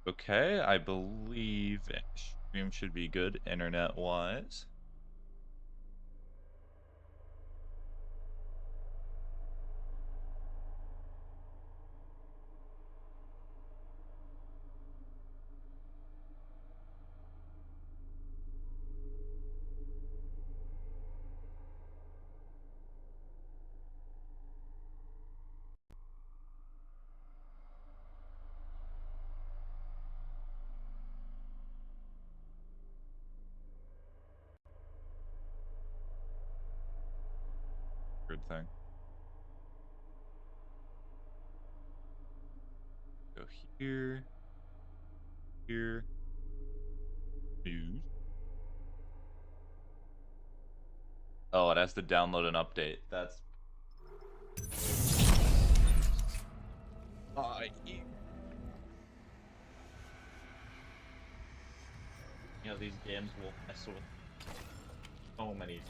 Okay, I believe stream should be good internet-wise. Good thing. Go here, here, news. Oh, it has to download an update. That's you know, these games will mess with so many.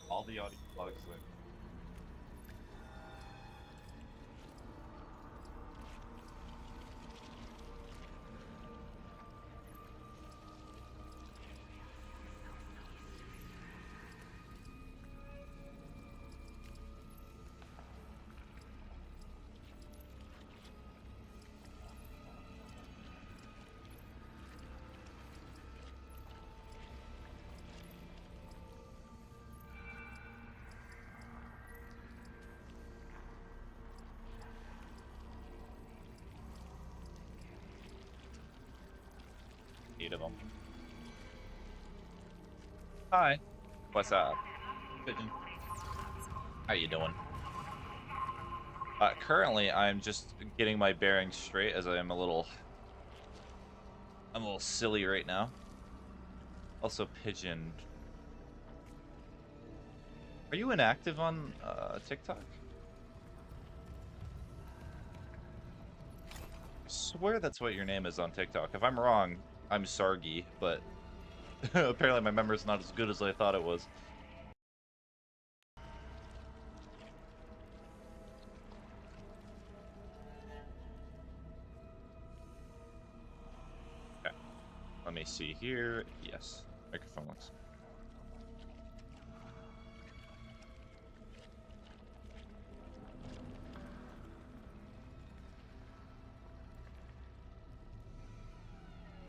All the audio bugs that eight of them. Hi. What's up? Pigeon. How you doing? Currently, I'm just getting my bearings straight as I'm a little silly right now. Also, Pigeon. Are you inactive on TikTok? I swear that's what your name is on TikTok. If I'm wrong, I'm Sargi, but apparently my memory's not as good as I thought it was. Okay. Let me see here. Yes. Microphone looks.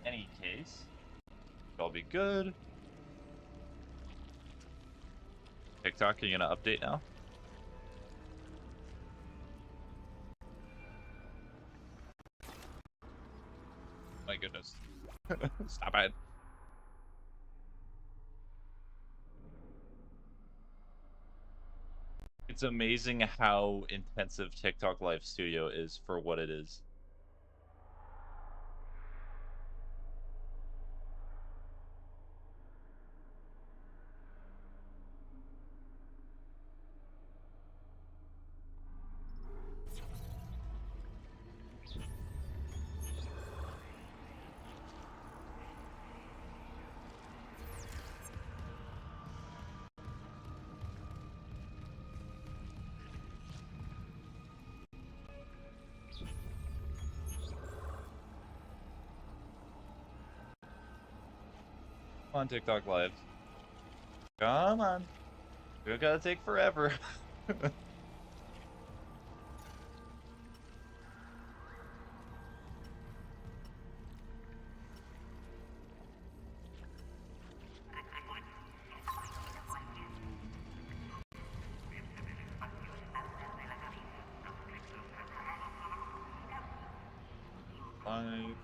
Any case, it'll be good. TikTok, are you gonna update now? My goodness. Stop it. It's amazing how intensive TikTok Live Studio is for what it is. Come on, TikTok Live. Come on. You're gonna take forever. Live.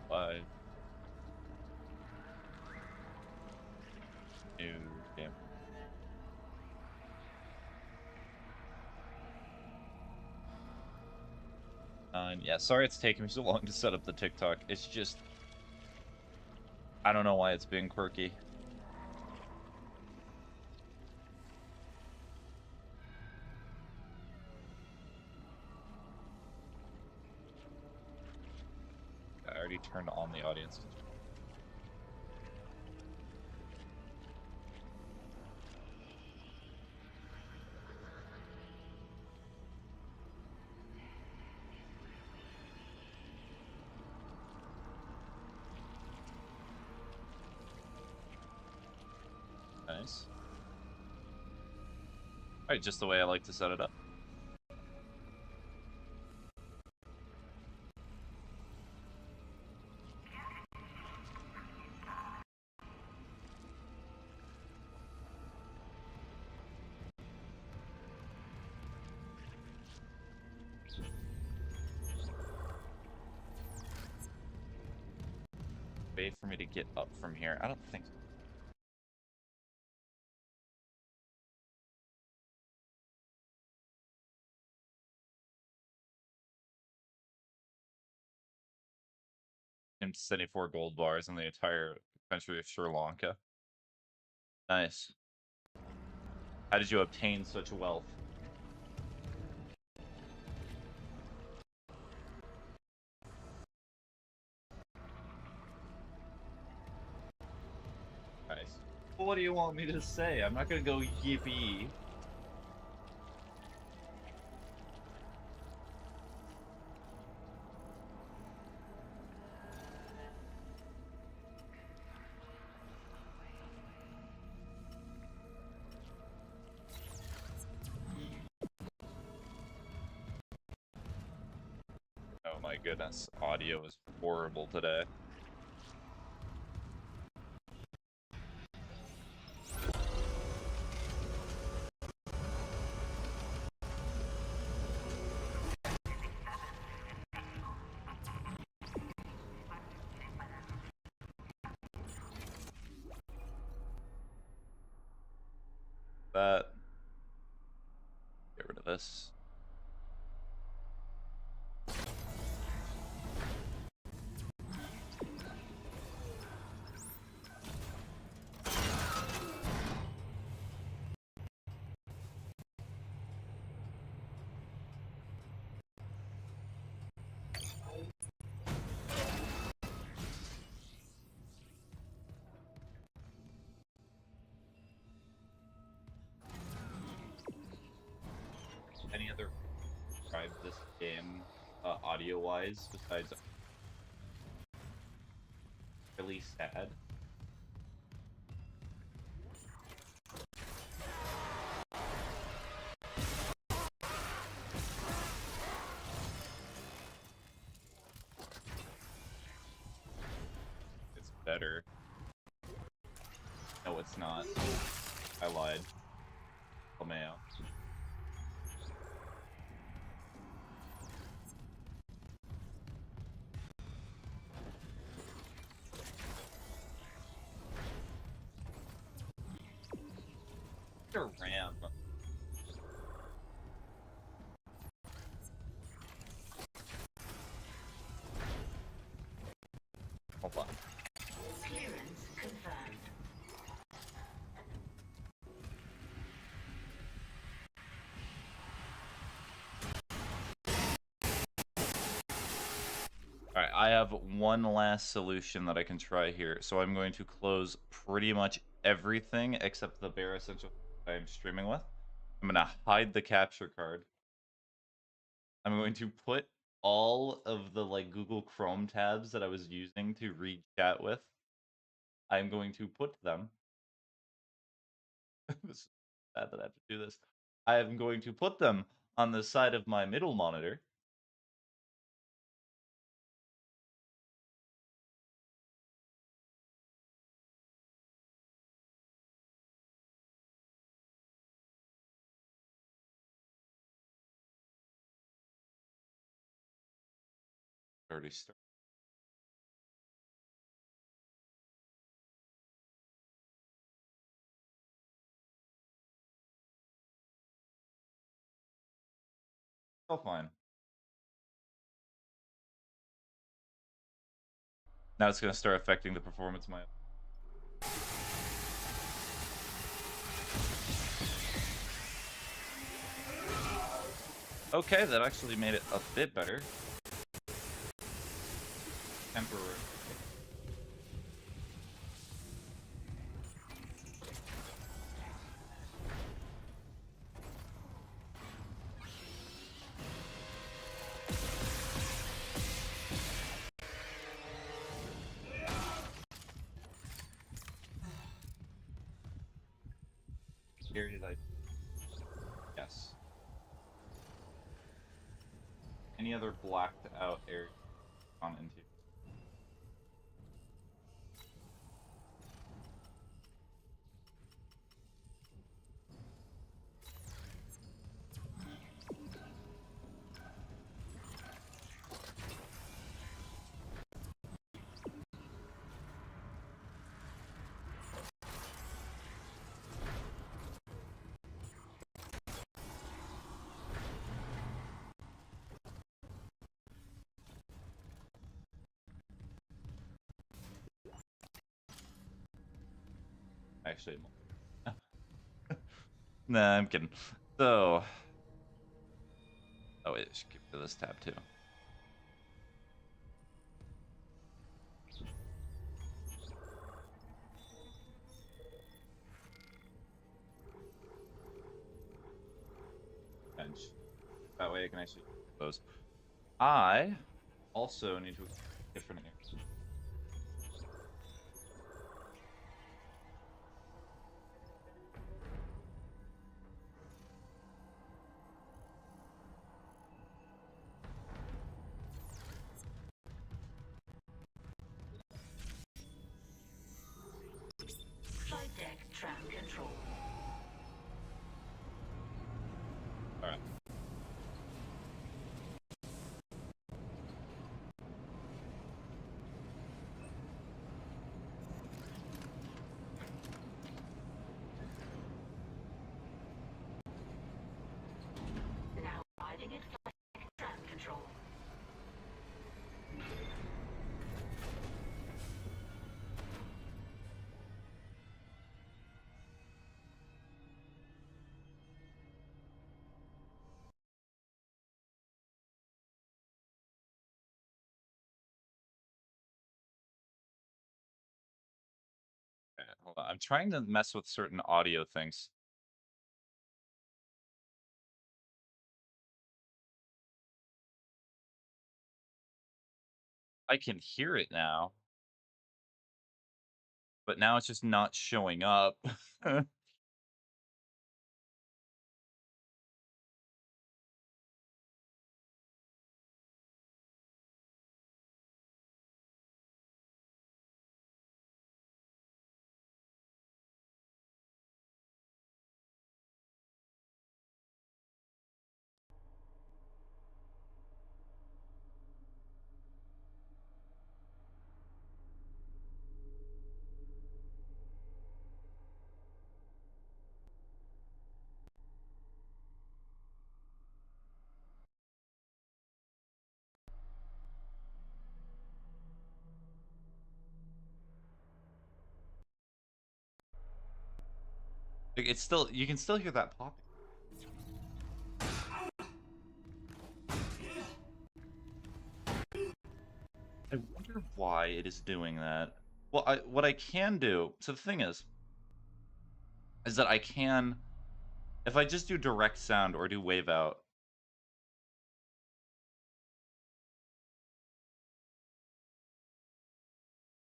Live. fine. Yeah, sorry it's taking me so long to set up the TikTok. It's just... I don't know why it's being quirky. I already turned on the audience. Nice. Alright, just the way I like to set it up. Wait for me to get up from here. I don't think so. And 74 gold bars in the entire country of Sri Lanka. Nice. How did you obtain such wealth? Nice. Well, what do you want me to say? I'm not gonna go yippee. Oh my goodness, audio is horrible today. That. Get rid of this. Any other describe this game audio-wise besides really sad? It's better. No, it's not. I lied. Mayo. RAM. Hold on. Clearance confirmed. Alright, I have one last solution that I can try here. So I'm going to close pretty much everything except the bare essential I'm streaming with. I'm going to hide the capture card. I'm going to put all of the like Google Chrome tabs that I was using to read chat with. I'm going to put them. This is bad that I have to do this. I am going to put them on the side of my middle monitor. Already started. Oh, fine. Now it's going to start affecting the performance of my... Okay, that actually made it a bit better. Temporary. Here did I... Yes. Any other blacked out area on into? Actually, nah, I'm kidding. So, oh wait, I should keep to this tab too. Bench. That way I can actually those. I also need to different areas. Flight deck tram control. All right. Now arriving at flight deck tram control. Okay, hold on. I'm trying to mess with certain audio things. I can hear it now, but now it's just not showing up. Like, it's still, you can still hear that popping. I wonder why it is doing that. Well, what I can do, so the thing is that I can, if I just do direct sound or do wave out,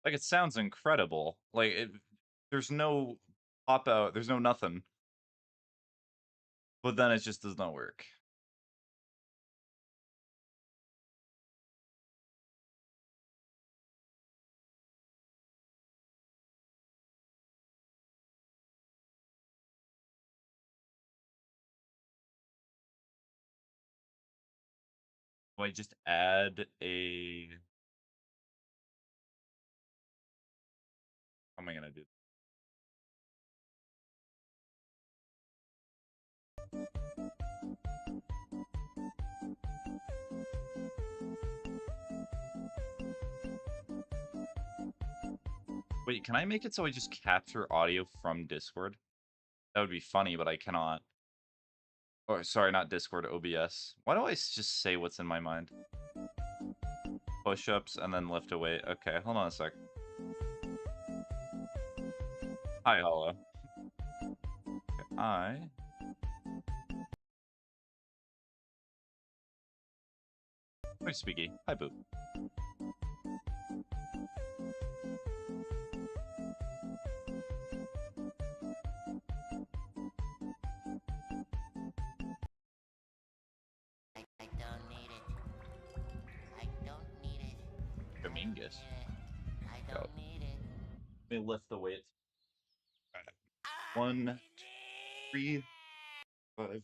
like it sounds incredible. Like there's no pop out, there's no nothing. But then it just does not work. So I just add a, how am I gonna do? Wait, can I make it so I just capture audio from Discord? That would be funny, but I cannot. Or, sorry, not Discord, OBS. Why do I just say what's in my mind? Push-ups and then lift a weight. Okay, hold on a sec. Hi, Hollow. Okay, Hi, Squeaky. Hi, Boop. I don't need it. I don't need it. Dominguez. I don't need it. Let me lift the weights. 1, 3, 5,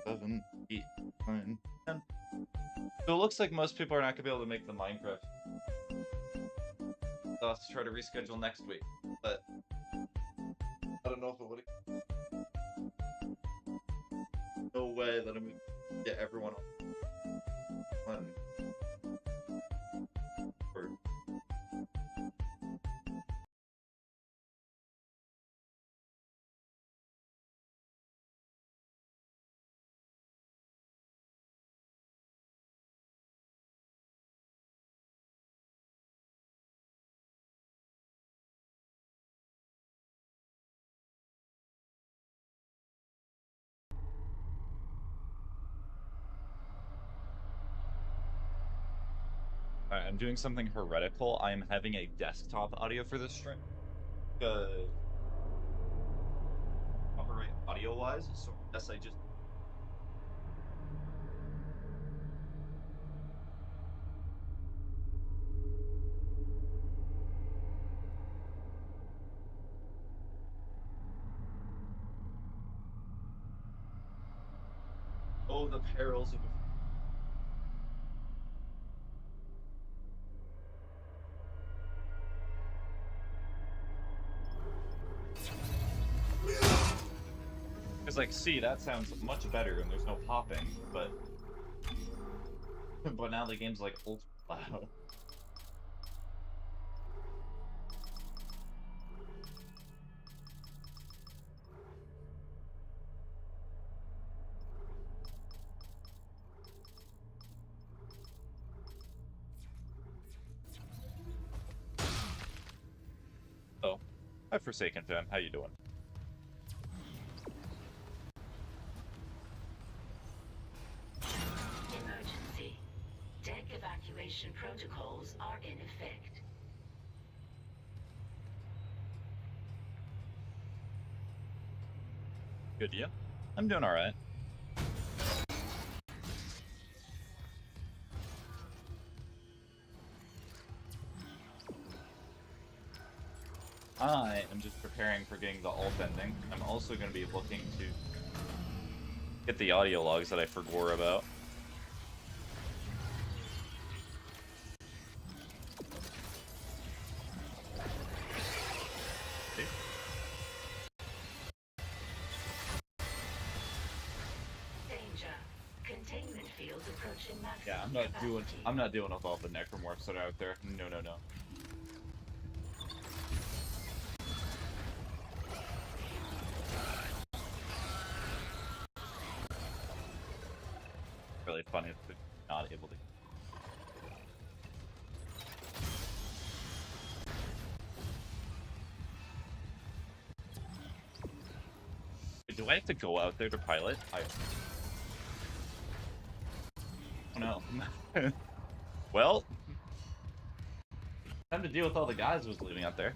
7, 8, 9, 10. So it looks like most people are not gonna be able to make the Minecraft. So I'll have to try to reschedule next week, but I don't know if it would. No way that I'm gonna get everyone on. Or Alright, I'm doing something heretical. I am having a desktop audio for this stream. Operate audio-wise, so yes, I just... Oh, the perils of... Because, like, see, that sounds much better and there's no popping, but... But now the game's, like, ultra loud. Oh, hi Forsaken Fan, how you doing? Emergency. Deck evacuation protocols are in effect. Good, yeah? I'm doing alright. I am just preparing for getting the alt ending. I'm also going to be looking to get the audio logs that I forgot about. Danger. Containment field approaching maximum Yeah, capacity. I'm not dealing with all the necromorphs that are out there. No, no, no. Really funny if they're not able to. Do I have to go out there to pilot? Oh no. Well, time to deal with all the guys who's leaving out there.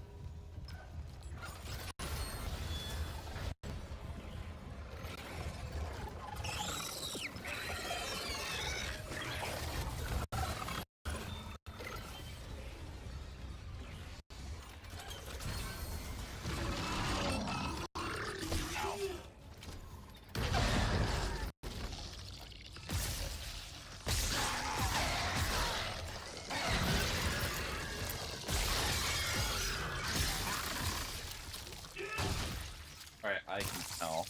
Alright, I can tell.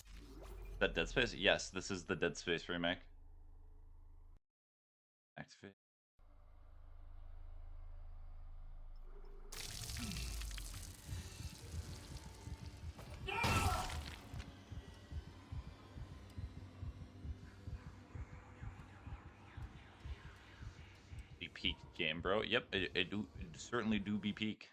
That Dead Space? Yes, this is the Dead Space remake. Activate. peak game, bro. Yep, it certainly do be peak.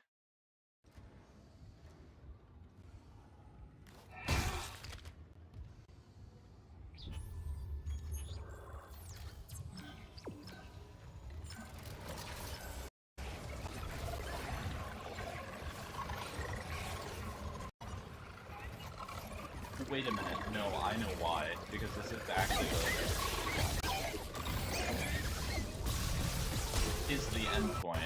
Wait a minute. No, I know why. Because this is actually is the end point.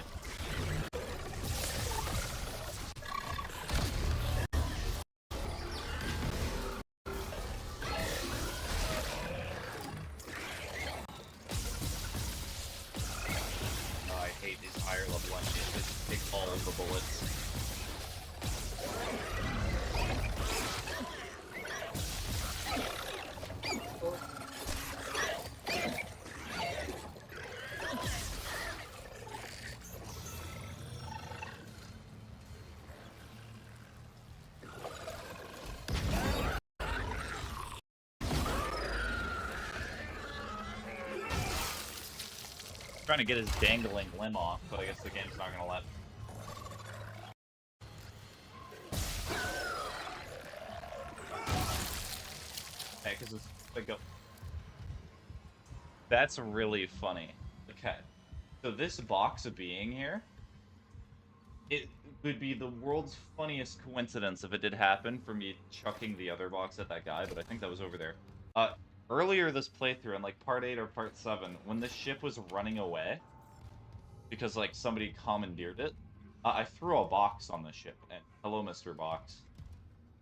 Oh, I hate these higher level enemies. They just take all of the bullets. Trying to get his dangling limb off, but I guess the game's not gonna let. Okay, because it's like a... That's really funny. Okay, so this box being here, it would be the world's funniest coincidence if it did happen for me chucking the other box at that guy, but I think that was over there. Earlier this playthrough, in like part 8 or part 7, when the ship was running away, because like somebody commandeered it, I threw a box on the ship, and hello, Mr. Box.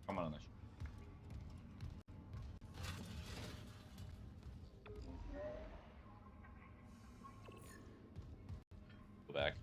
Come on the ship. Go back.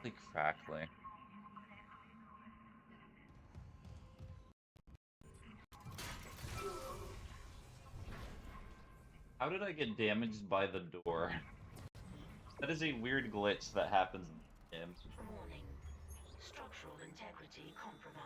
Really crackly. How did I get damaged by the door? That is a weird glitch that happens in the game. Warning. Structural integrity compromised.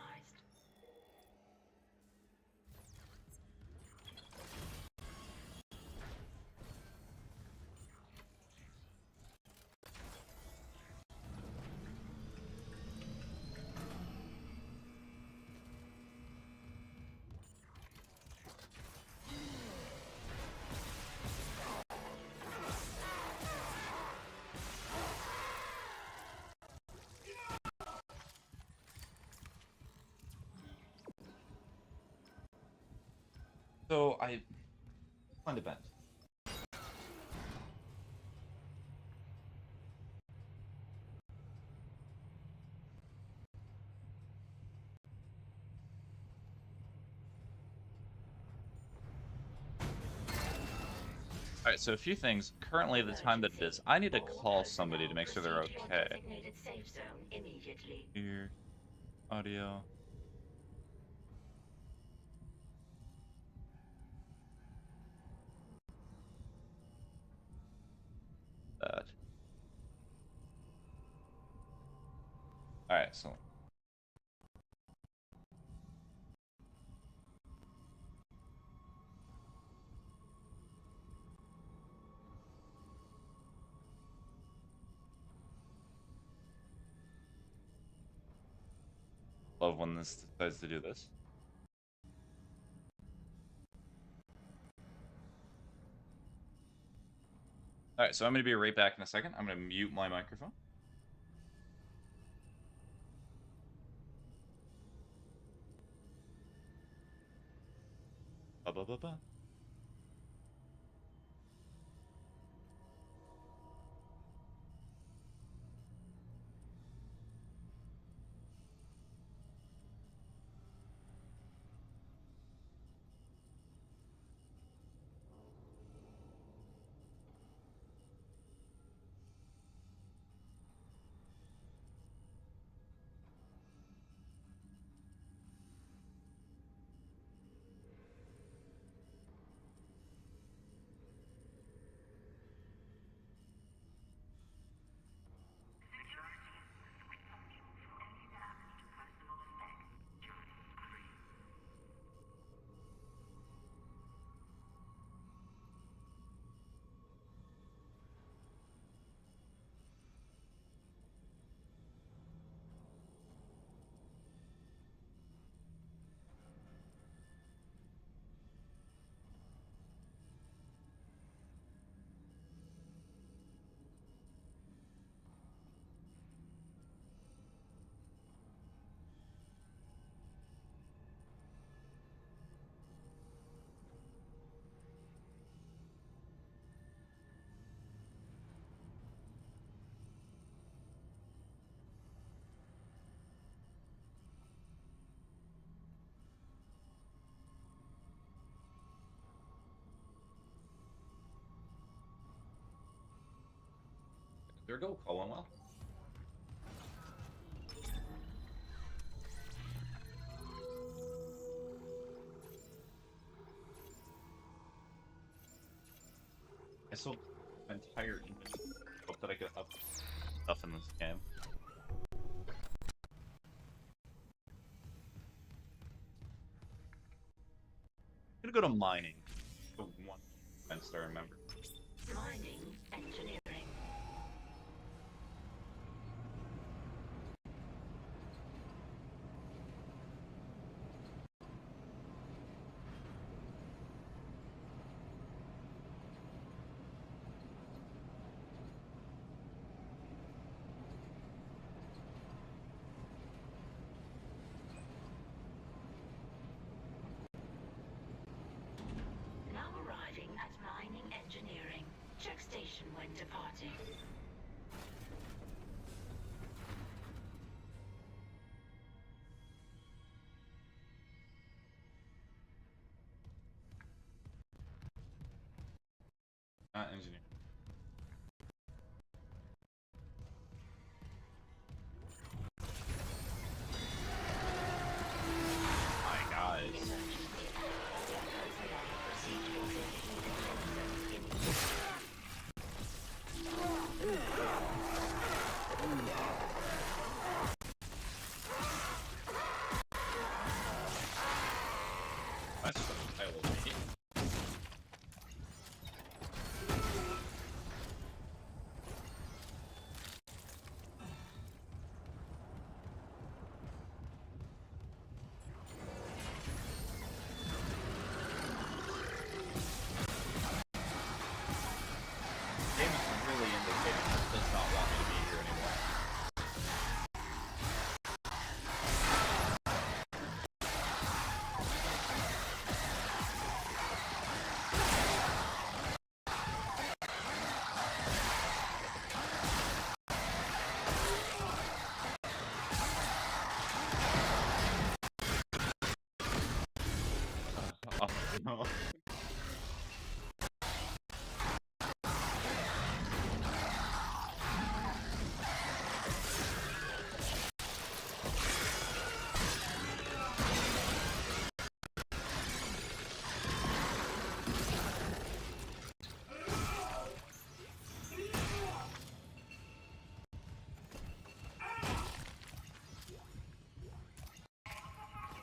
So I find a bend. Alright, so a few things. Currently, the time that it is, I need to call somebody to make sure they're okay. Designated safe zone immediately. Here, audio. That. Alright, so love when this decides to do this. Alright, so I'm going to be right back in a second. I'm going to mute my microphone. Ba-ba-ba-ba. There we go, Colwell. I sold my entire inventory. Hope that I could up stuff in this game. I'm gonna go to mining. The one event I remember. Mining engineering. Now arriving at mining engineering. Check station when departing. Not engineer. My guys. That's just a pile of meat. Game's really indicating that it does not want me to be here anymore. Oh no.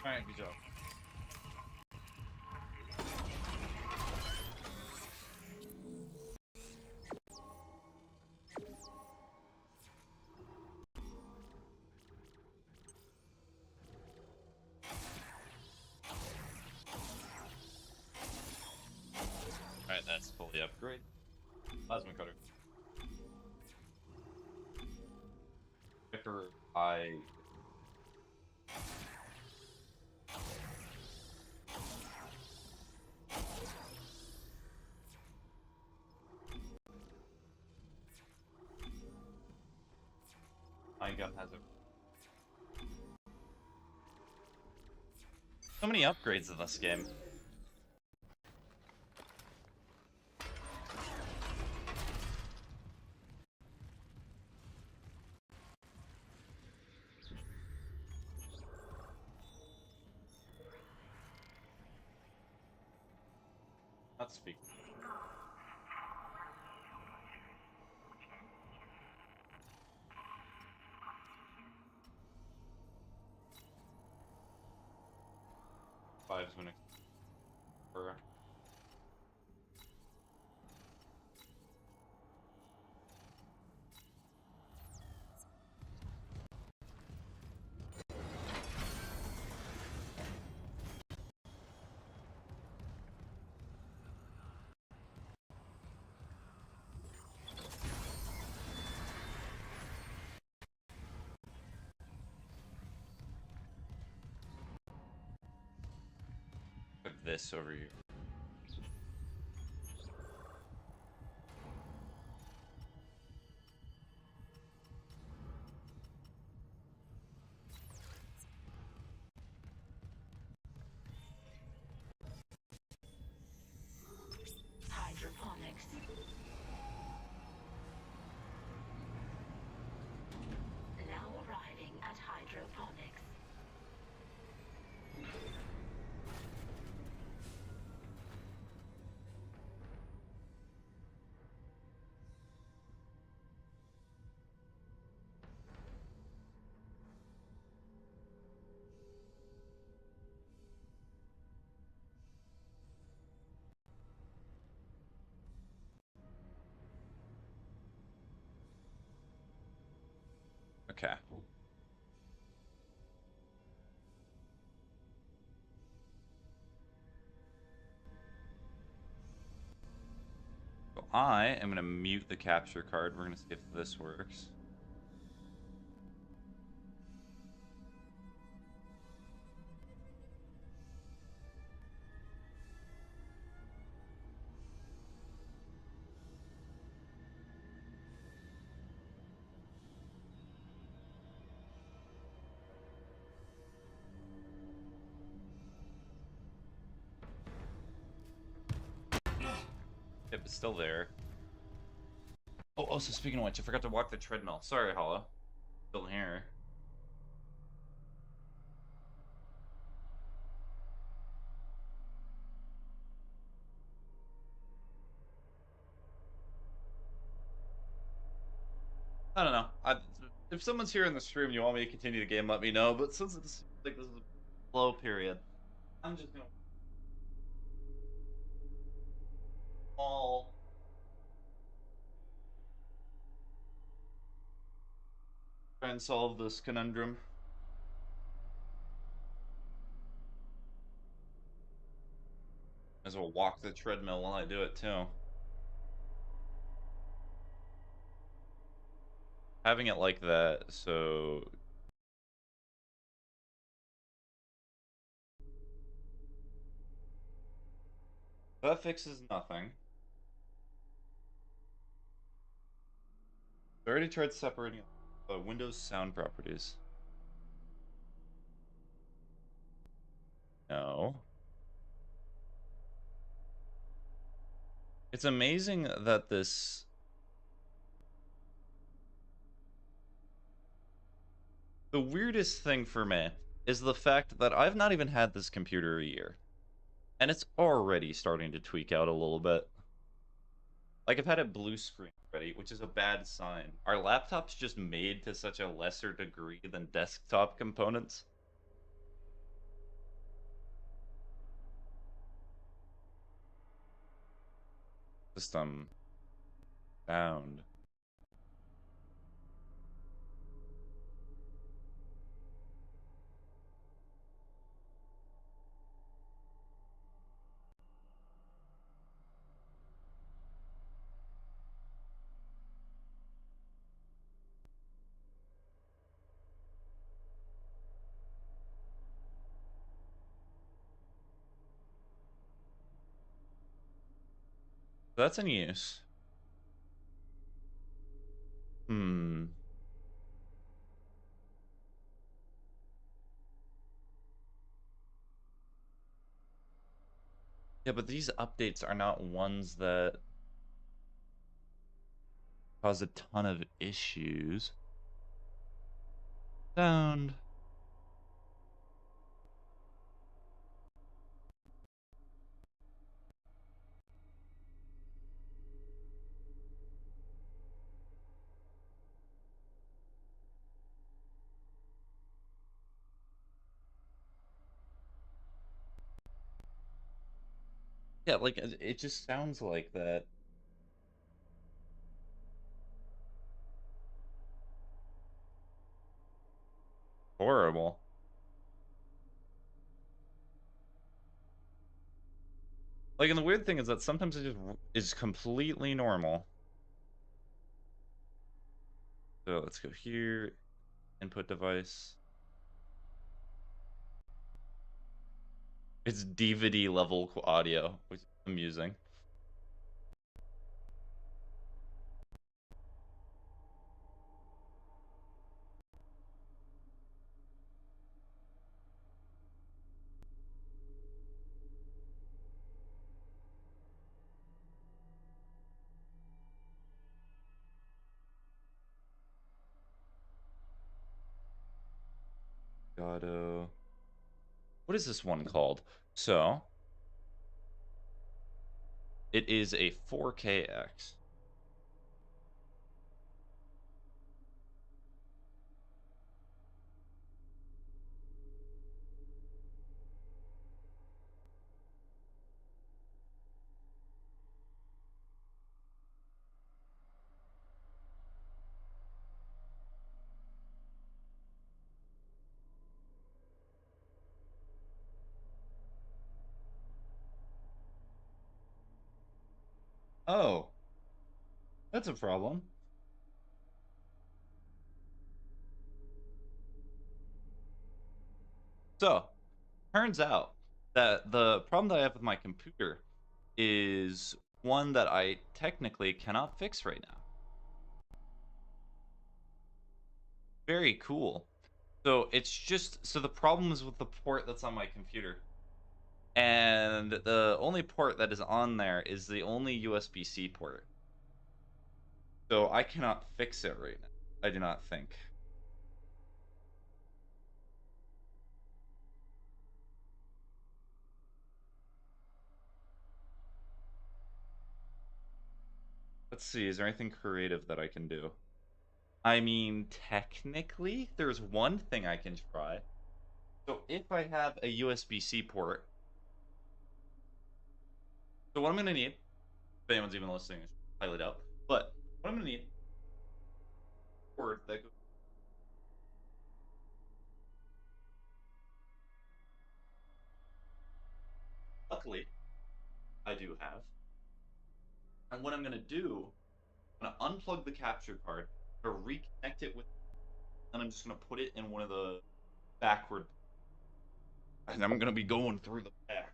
Alright, good job. Alright, that's fully upgraded. Plasma cutter. Pepper, my gun has it. So many upgrades in this game. Not speak. Five's been for put this over here. Hydroponics. Okay. So I am going to mute the capture card. We're going to see if this works. Yep, it's still there. Oh, so speaking of which, I forgot to walk the treadmill. Sorry, Hollow. Still here. I don't know. If someone's here in the stream, you want me to continue the game, let me know. But since it's like this is a slow period, I'm just gonna all try and solve this conundrum. As well walk the treadmill while I do it too. Having it like that, so that fixes nothing. I already tried separating Windows sound properties. No. It's amazing that this... The weirdest thing for me is the fact that I've not even had this computer a year. And it's already starting to tweak out a little bit. Like, I've had a blue screen already, which is a bad sign. Are laptops just made to such a lesser degree than desktop components? System sound. That's in use. Hmm. Yeah, but these updates are not ones that cause a ton of issues. Sound. Yeah, like, it just sounds like that. Horrible. Like, and the weird thing is that sometimes it just is completely normal. So let's go here, input device. It's DVD level audio, which is amusing. Gotta... What is this one called? So, it is a 4KX. Oh, that's a problem. So, turns out that the problem that I have with my computer is one that I technically cannot fix right now. Very cool. So it's just so the problem is with the port that's on my computer. And the only port that is on there is the only USB-C port. So I cannot fix it right now. I do not think. Let's see, is there anything creative that I can do? I mean, technically, there's one thing I can try. So if I have a USB-C port, so what I'm gonna need, if anyone's even listening, I should highly doubt, but what I'm gonna need, port that goes, luckily, I do have. And what I'm gonna do, I'm gonna unplug the capture card, I'm gonna reconnect it with, and I'm just gonna put it in one of the backward, and I'm gonna be going through the back,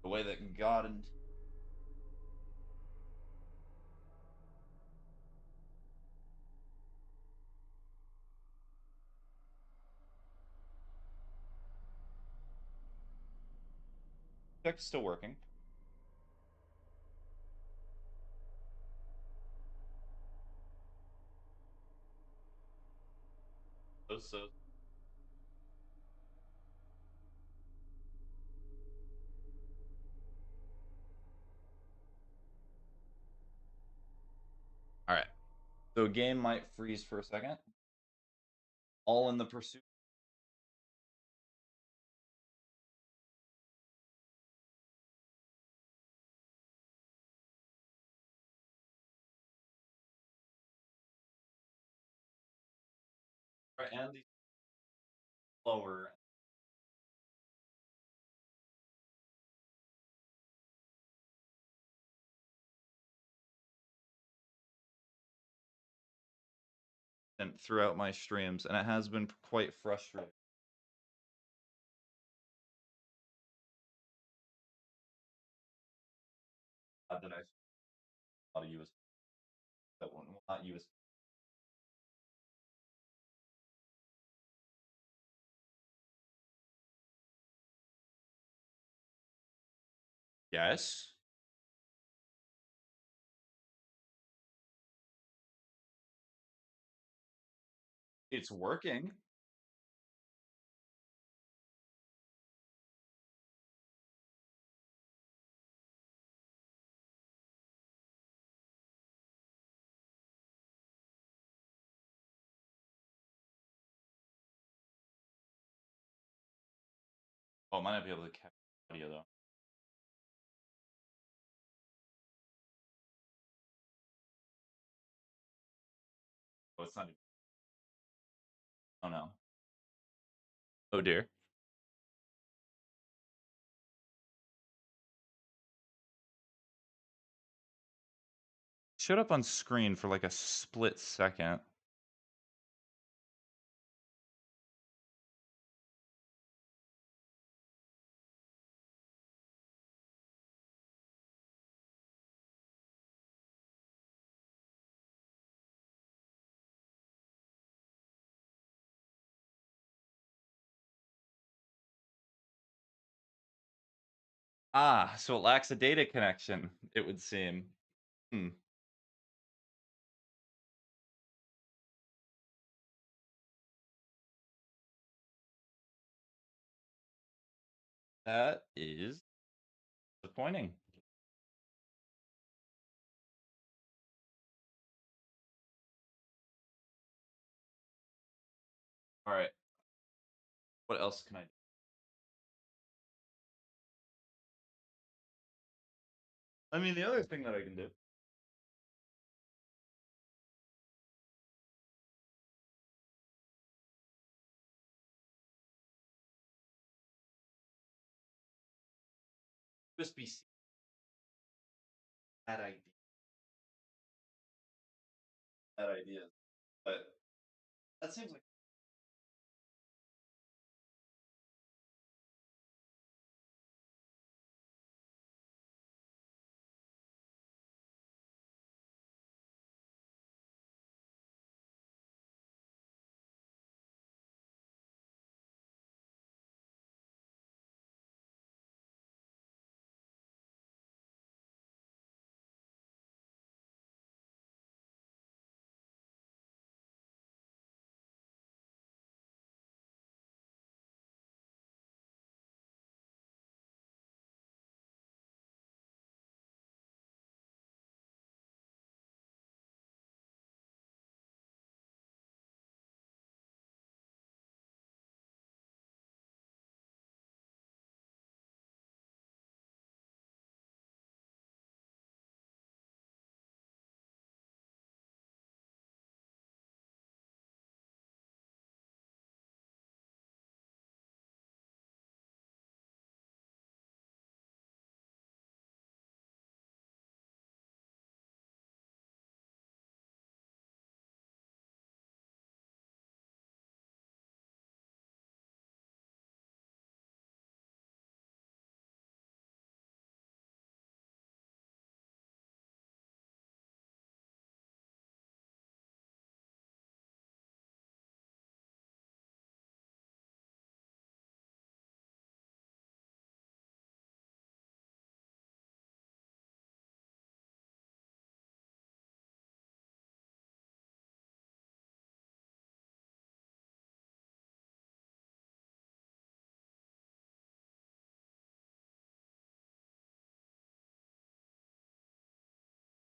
the way that God and check's still working. So all right. So a game might freeze for a second. All in the pursuit. Right, and the slower and throughout my streams, and it has been quite frustrating. That I a lot of US that one, well, not US. Yes, it's working. Oh, I might not be able to capture audio though. Oh, it's not. Oh no. Oh dear. Showed up on screen for like a split second. Ah, so it lacks a data connection, it would seem. Hmm. That is disappointing. All right. What else can I do? I mean, the other thing that I can do. USB-C. bad idea. Bad idea. But that seems like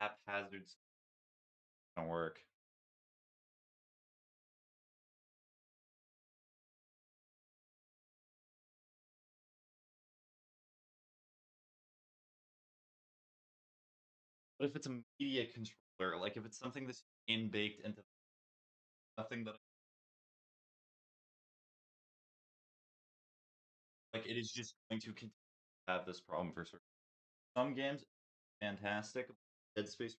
haphazard don't work. But if it's a media controller, like if it's something that's in-baked into nothing that like it is just going to continue to have this problem for certain. Some games, fantastic. Dead Space.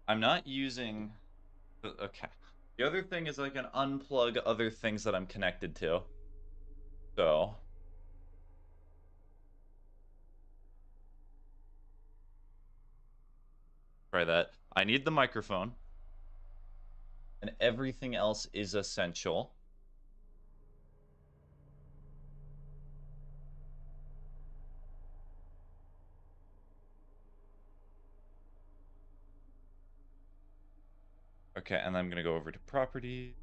I'm not using. Okay. The other thing is I can unplug other things that I'm connected to. So try that. I need the microphone, and everything else is essential. Okay, and I'm gonna go over to property.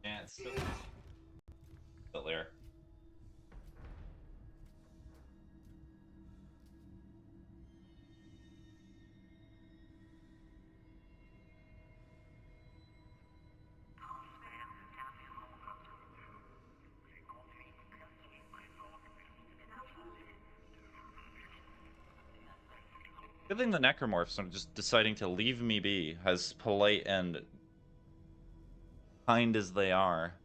And it's still there. Good thing the necromorphs are just deciding to leave me be, as polite and kind as they are.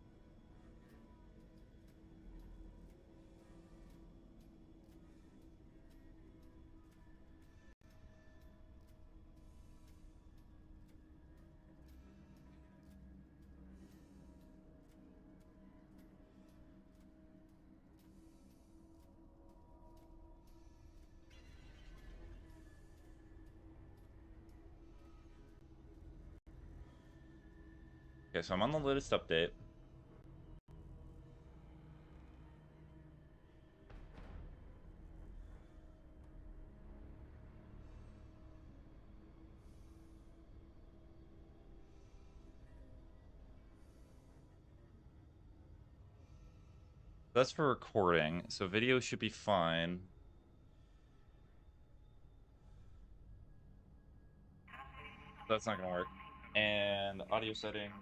Okay, so I'm on the latest update. That's for recording, so video should be fine. That's not gonna work. And audio settings.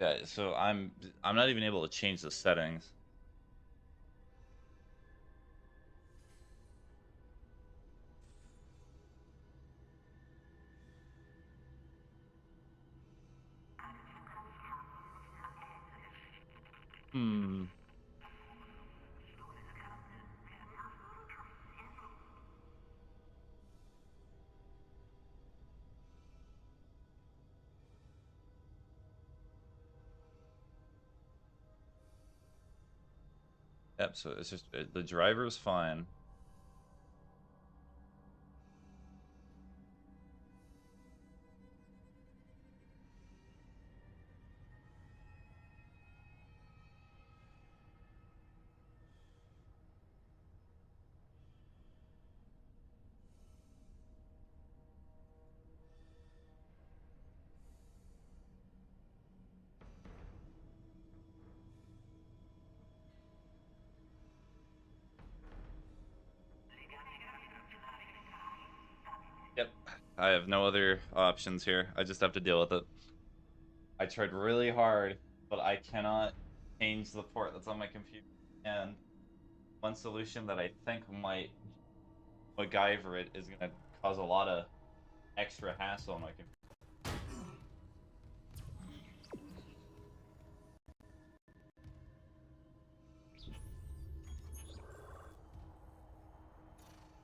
Yeah, so I'm not even able to change the settings. Hmm. Yep, so it's just the driver's fine. Yep. I have no other options here. I just have to deal with it. I tried really hard, but I cannot change the port that's on my computer. And one solution that I think might MacGyver it is going to cause a lot of extra hassle on my computer.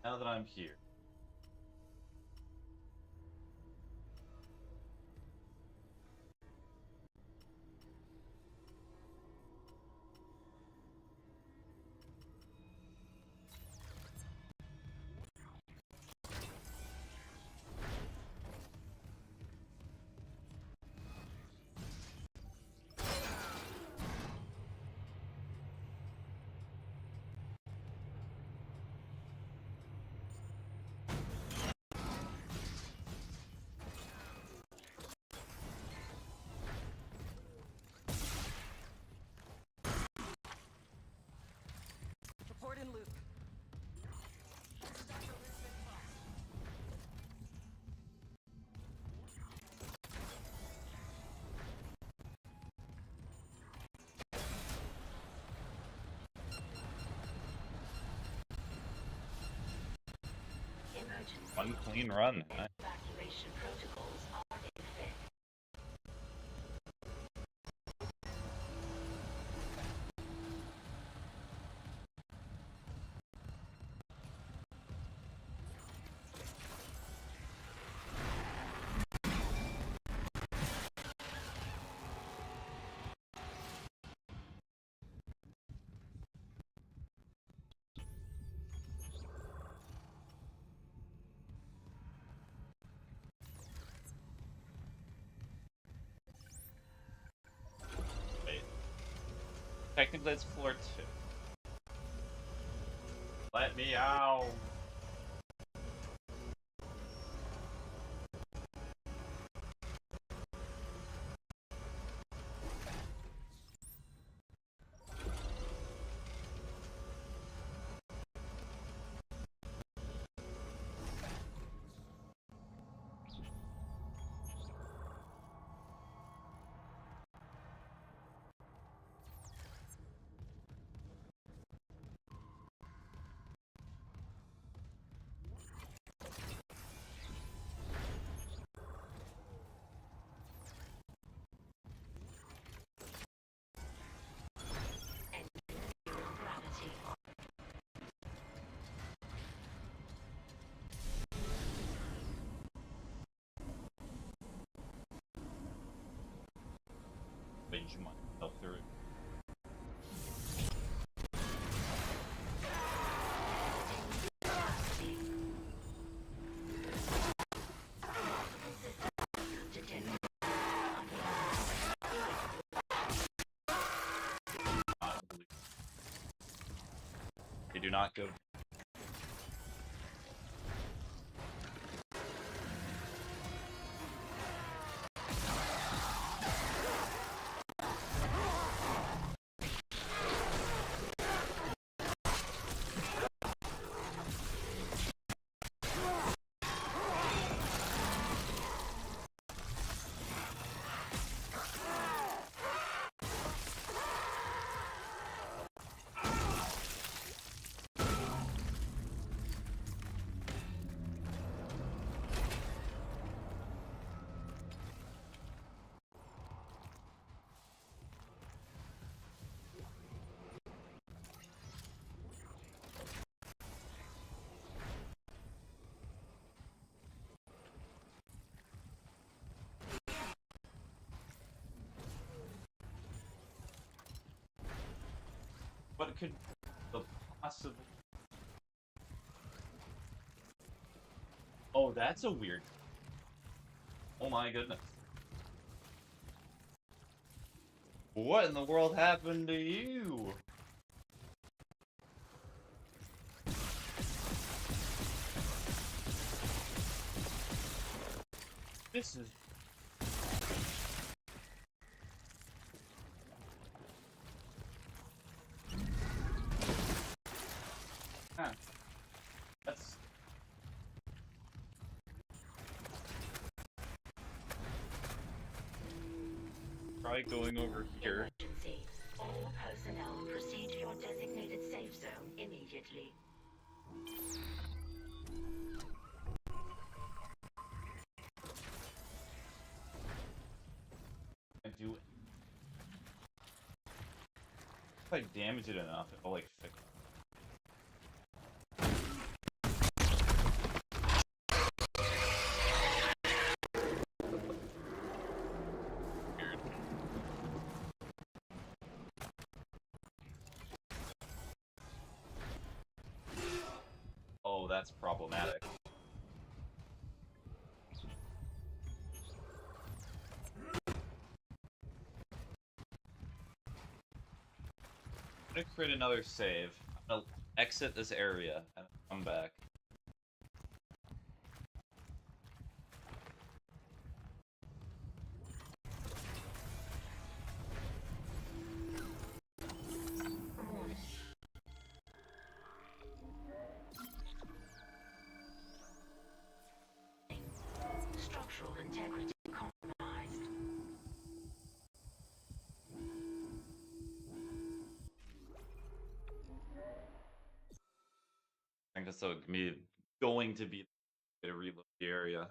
Now that I'm here. Report in loop. Emergency. One clean run. Huh? Evacuation protocols are in effect. Wait. Technically, it's floor 2. Let me out. nudge myself through it. They do not go. What could the possible... Oh, that's a weird... Oh my goodness. What in the world happened to you? This is... Huh. That's... Try going over here. Emergency. All personnel proceed to your designated safe zone immediately. I do it. If I damage it enough, it'll like fix it. Weird. Oh, that's problematic. I'm gonna create another save. I'm gonna exit this area and come back. Structural integrity compromised. I think that's going to be to reload the area.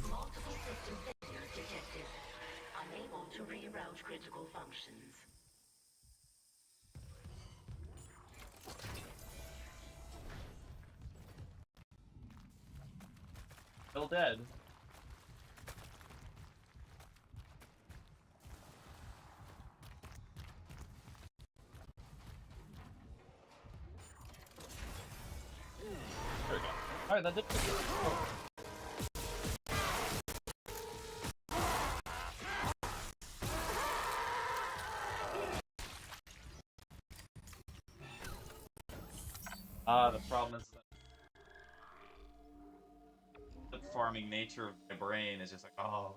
Multiple system failures detected. Unable to reroute critical functions. Still dead. Alright, that did pretty good. The problem is that the farming nature of my brain is just like, oh.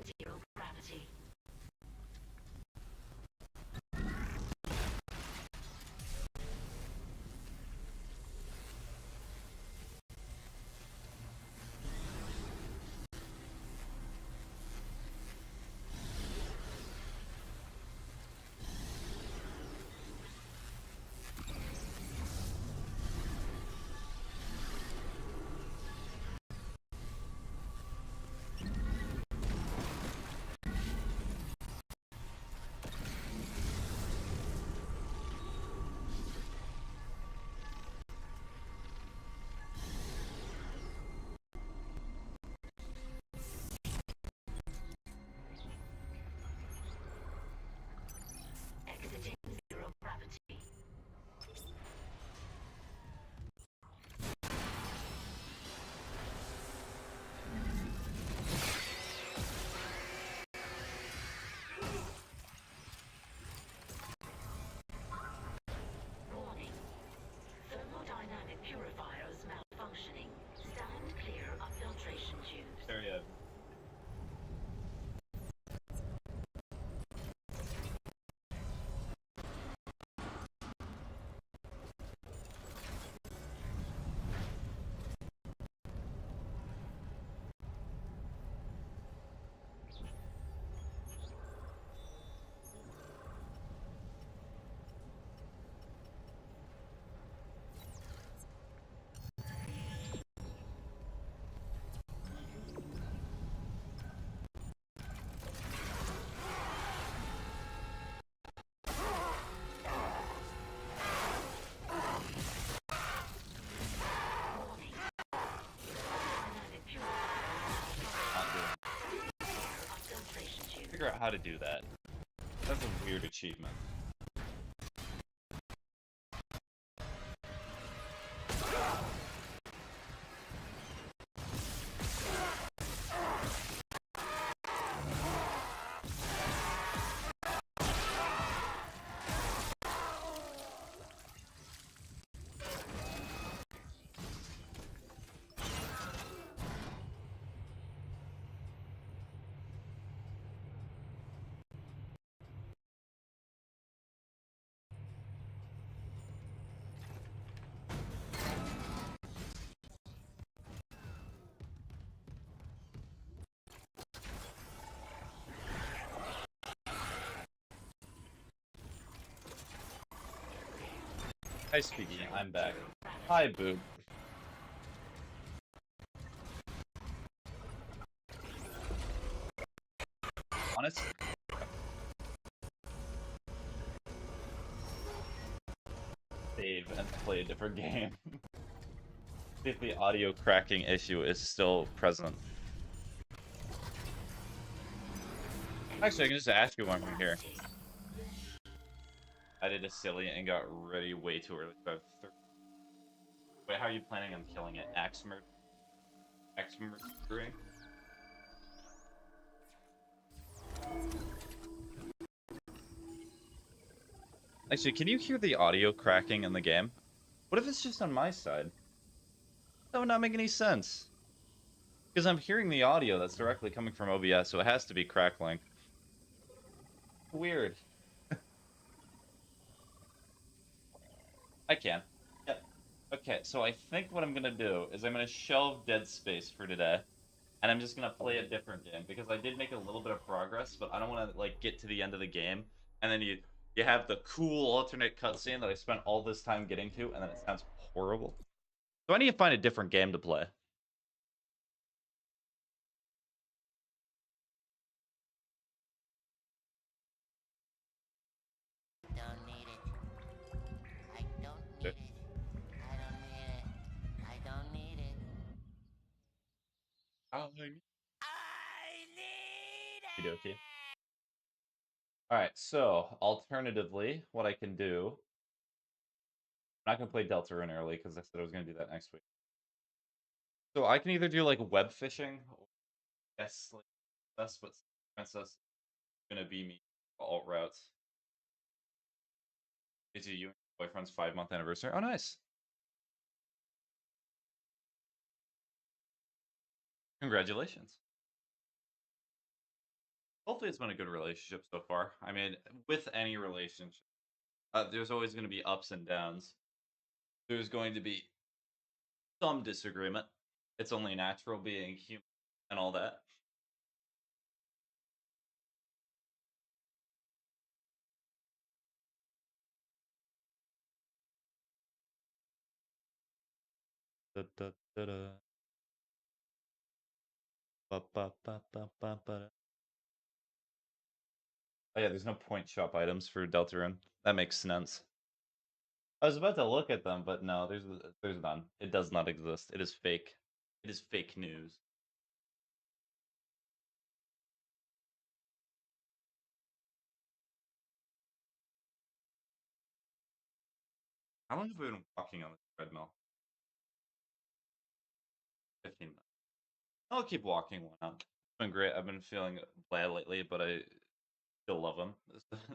Zero gravity. Exiting zero gravity. Warning. Thermodynamic purifiers malfunctioning. Stand clear of filtration tubes. There you go. Warning. Thermodynamic purifiers Not doing it. of filtration tubes. Figure out how to do that. That's a weird achievement. Hi, Speaking. I'm back. Hi, Boob. Honestly, save and play a different game. See if the audio cracking issue is still present. Actually, I can just ask you one from here. I did a silly and got ready way too early. Wait, how are you planning on killing it? Axe murdering? Actually, can you hear the audio cracking in the game? What if it's just on my side? That would not make any sense. Because I'm hearing the audio that's directly coming from OBS, so it has to be crackling. Weird. I can. Yep. Okay, so I think what I'm gonna do is I'm gonna shelve Dead Space for today, and I'm just gonna play a different game because I did make a little bit of progress, but I don't want to like get to the end of the game and then you have the cool alternate cutscene that I spent all this time getting to, and then it sounds horrible. So I need to find a different game to play. Okey-dokey. Alright, so alternatively, what I can do, I'm not gonna play Deltarune early because I said I was gonna do that next week. So I can either do like web fishing or guess like that's what Princess is gonna be me alt routes. Is it you and your boyfriend's 5-month anniversary? Oh nice. Congratulations. Hopefully it's been a good relationship so far. I mean, with any relationship, there's always gonna be ups and downs. There's going to be some disagreement. It's only natural being human and all that. Da, da, da, da. Ba, ba, ba, ba, ba, ba. Oh yeah, there's no point shop items for Deltarune. That makes sense. I was about to look at them, but no, there's none. It does not exist. It is fake. It is fake news. How long have we been walking on this treadmill? 15 minutes. I'll keep walking one up. It's been great. I've been feeling bad lately, but I still love him.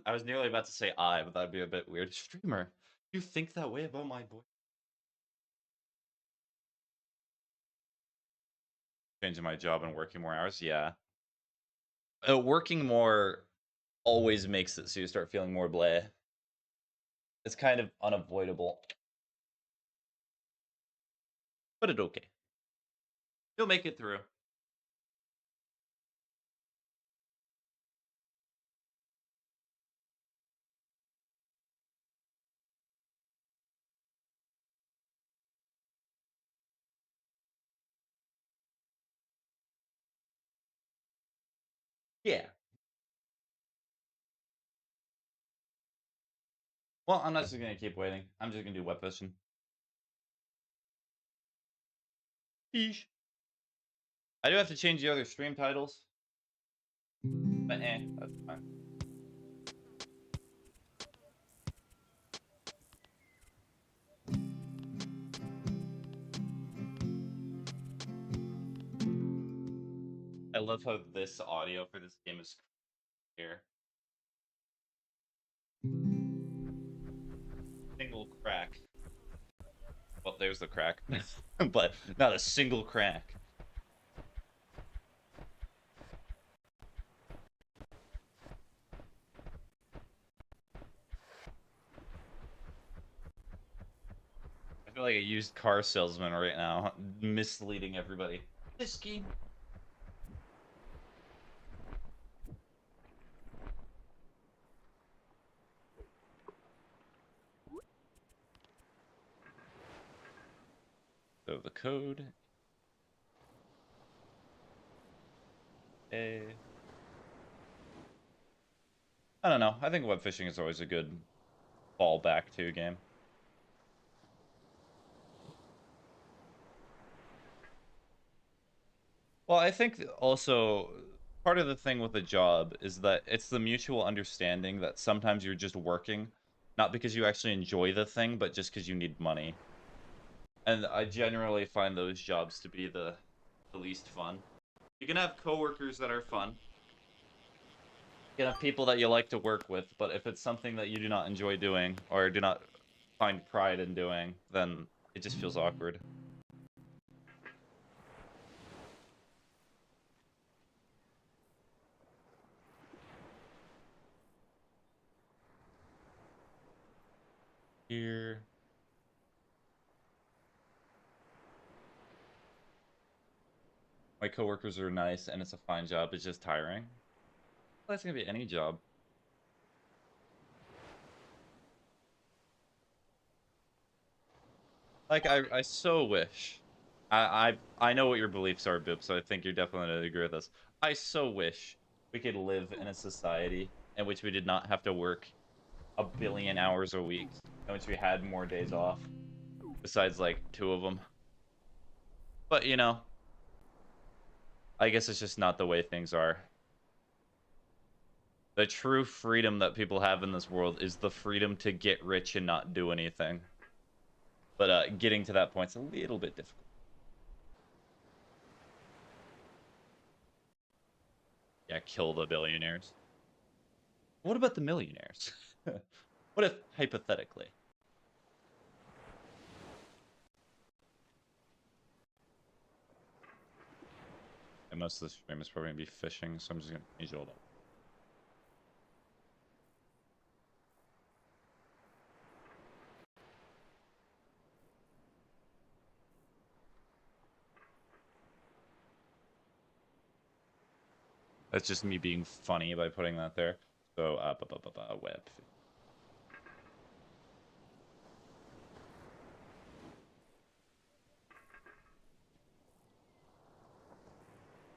I was nearly about to say I, but that'd be a bit weird. Streamer, you think that way about my boy? Changing my job and working more hours? Yeah. Working more always makes it so you start feeling more bleh. It's kind of unavoidable. But it's okay. You'll make it through. Yeah. Well, I'm not just gonna keep waiting. I'm just gonna do web fishing. Yeesh. I do have to change the other stream titles. But that's fine. I love how this audio for this game is here. Single crack. Well, there's the crack. But not a single crack. I feel like a used car salesman right now, misleading everybody. This game. So the code. I don't know. I think web fishing is always a good fallback to game. Well, I think also part of the thing with a job is that it's the mutual understanding that sometimes you're just working, not because you actually enjoy the thing, but just because you need money. And I generally find those jobs to be the least fun. You can have coworkers that are fun. You can have people that you like to work with, but if it's something that you do not enjoy doing or do not find pride in doing, then it just feels awkward. Here. My coworkers are nice and it's a fine job. It's just tiring. Well, that's gonna be any job. Like I so wish. I know what your beliefs are, Boop, so I think you're definitely gonna agree with us. I so wish we could live in a society in which we did not have to work a billion hours a week, in which we had more days off, besides like 2 of them. But you know, I guess it's just not the way things are. The true freedom that people have in this world is the freedom to get rich and not do anything. But getting to that point's a little bit difficult. Yeah, kill the billionaires. What about the millionaires? What if, hypothetically? And most of the stream is probably going to be fishing, so I'm just going to change it all up. That's just me being funny by putting that there. So, web.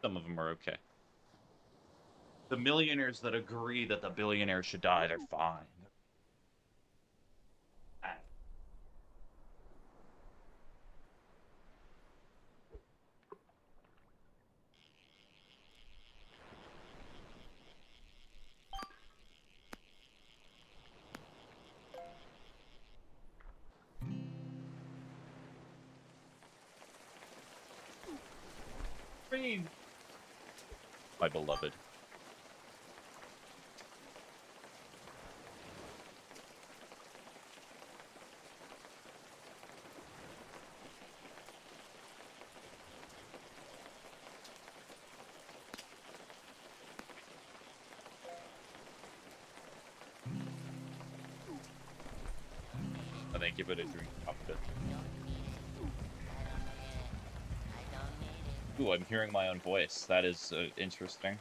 Some of them are okay. The millionaires that agree that the billionaire should die, they're fine. My beloved. Thank you for the drink. Ooh, I'm hearing my own voice. That is interesting.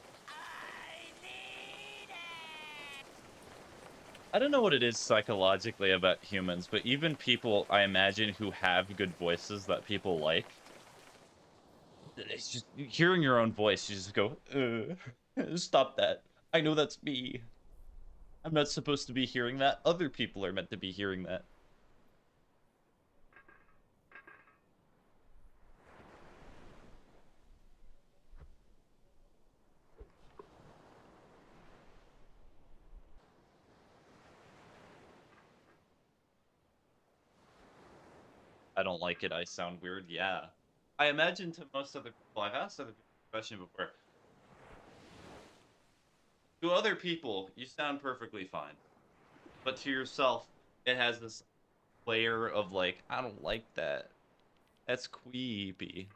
I don't know what it is psychologically about humans, but even people, I imagine, who have good voices that people like, it's just hearing your own voice, you just go, stop that. I know that's me. I'm not supposed to be hearing that. Other people are meant to be hearing that. I don't like it. I sound weird. Yeah. I imagine to most other people, I've asked other people the question before. To other people, you sound perfectly fine. But to yourself, it has this layer of like, I don't like that. That's creepy.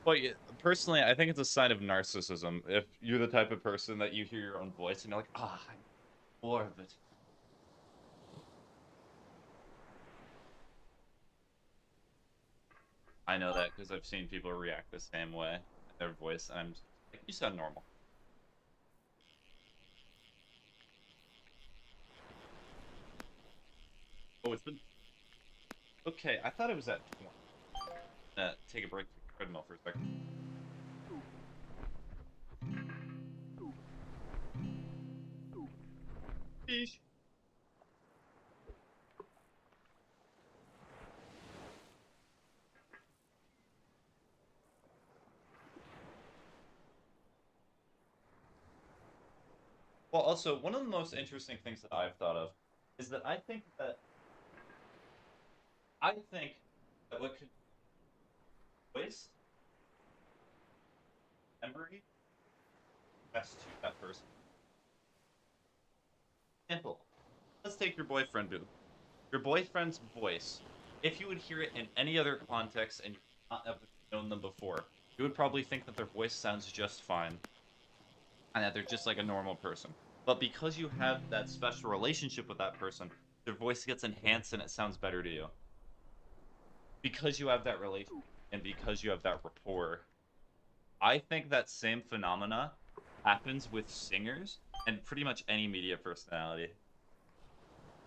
But personally, I think it's a sign of narcissism. If you're the type of person that you hear your own voice and you're like, ah, I'm more of it. I know that because I've seen people react the same way in their voice, and I'm just like, you sound normal. Oh, it's been okay. I thought it was at 20. Take a break from the treadmill for a second. Sheesh. Well, also, one of the most interesting things that I've thought of is that I think that what could waste memory best to that person. Example. Let's take your boyfriend, Boo. Your boyfriend's voice. If you would hear it in any other context and you've not ever known them before, you would probably think that their voice sounds just fine and that they're just like a normal person. But because you have that special relationship with that person, their voice gets enhanced and it sounds better to you. Because you have that relationship and because you have that rapport, I think that same phenomena happens with singers and pretty much any media personality.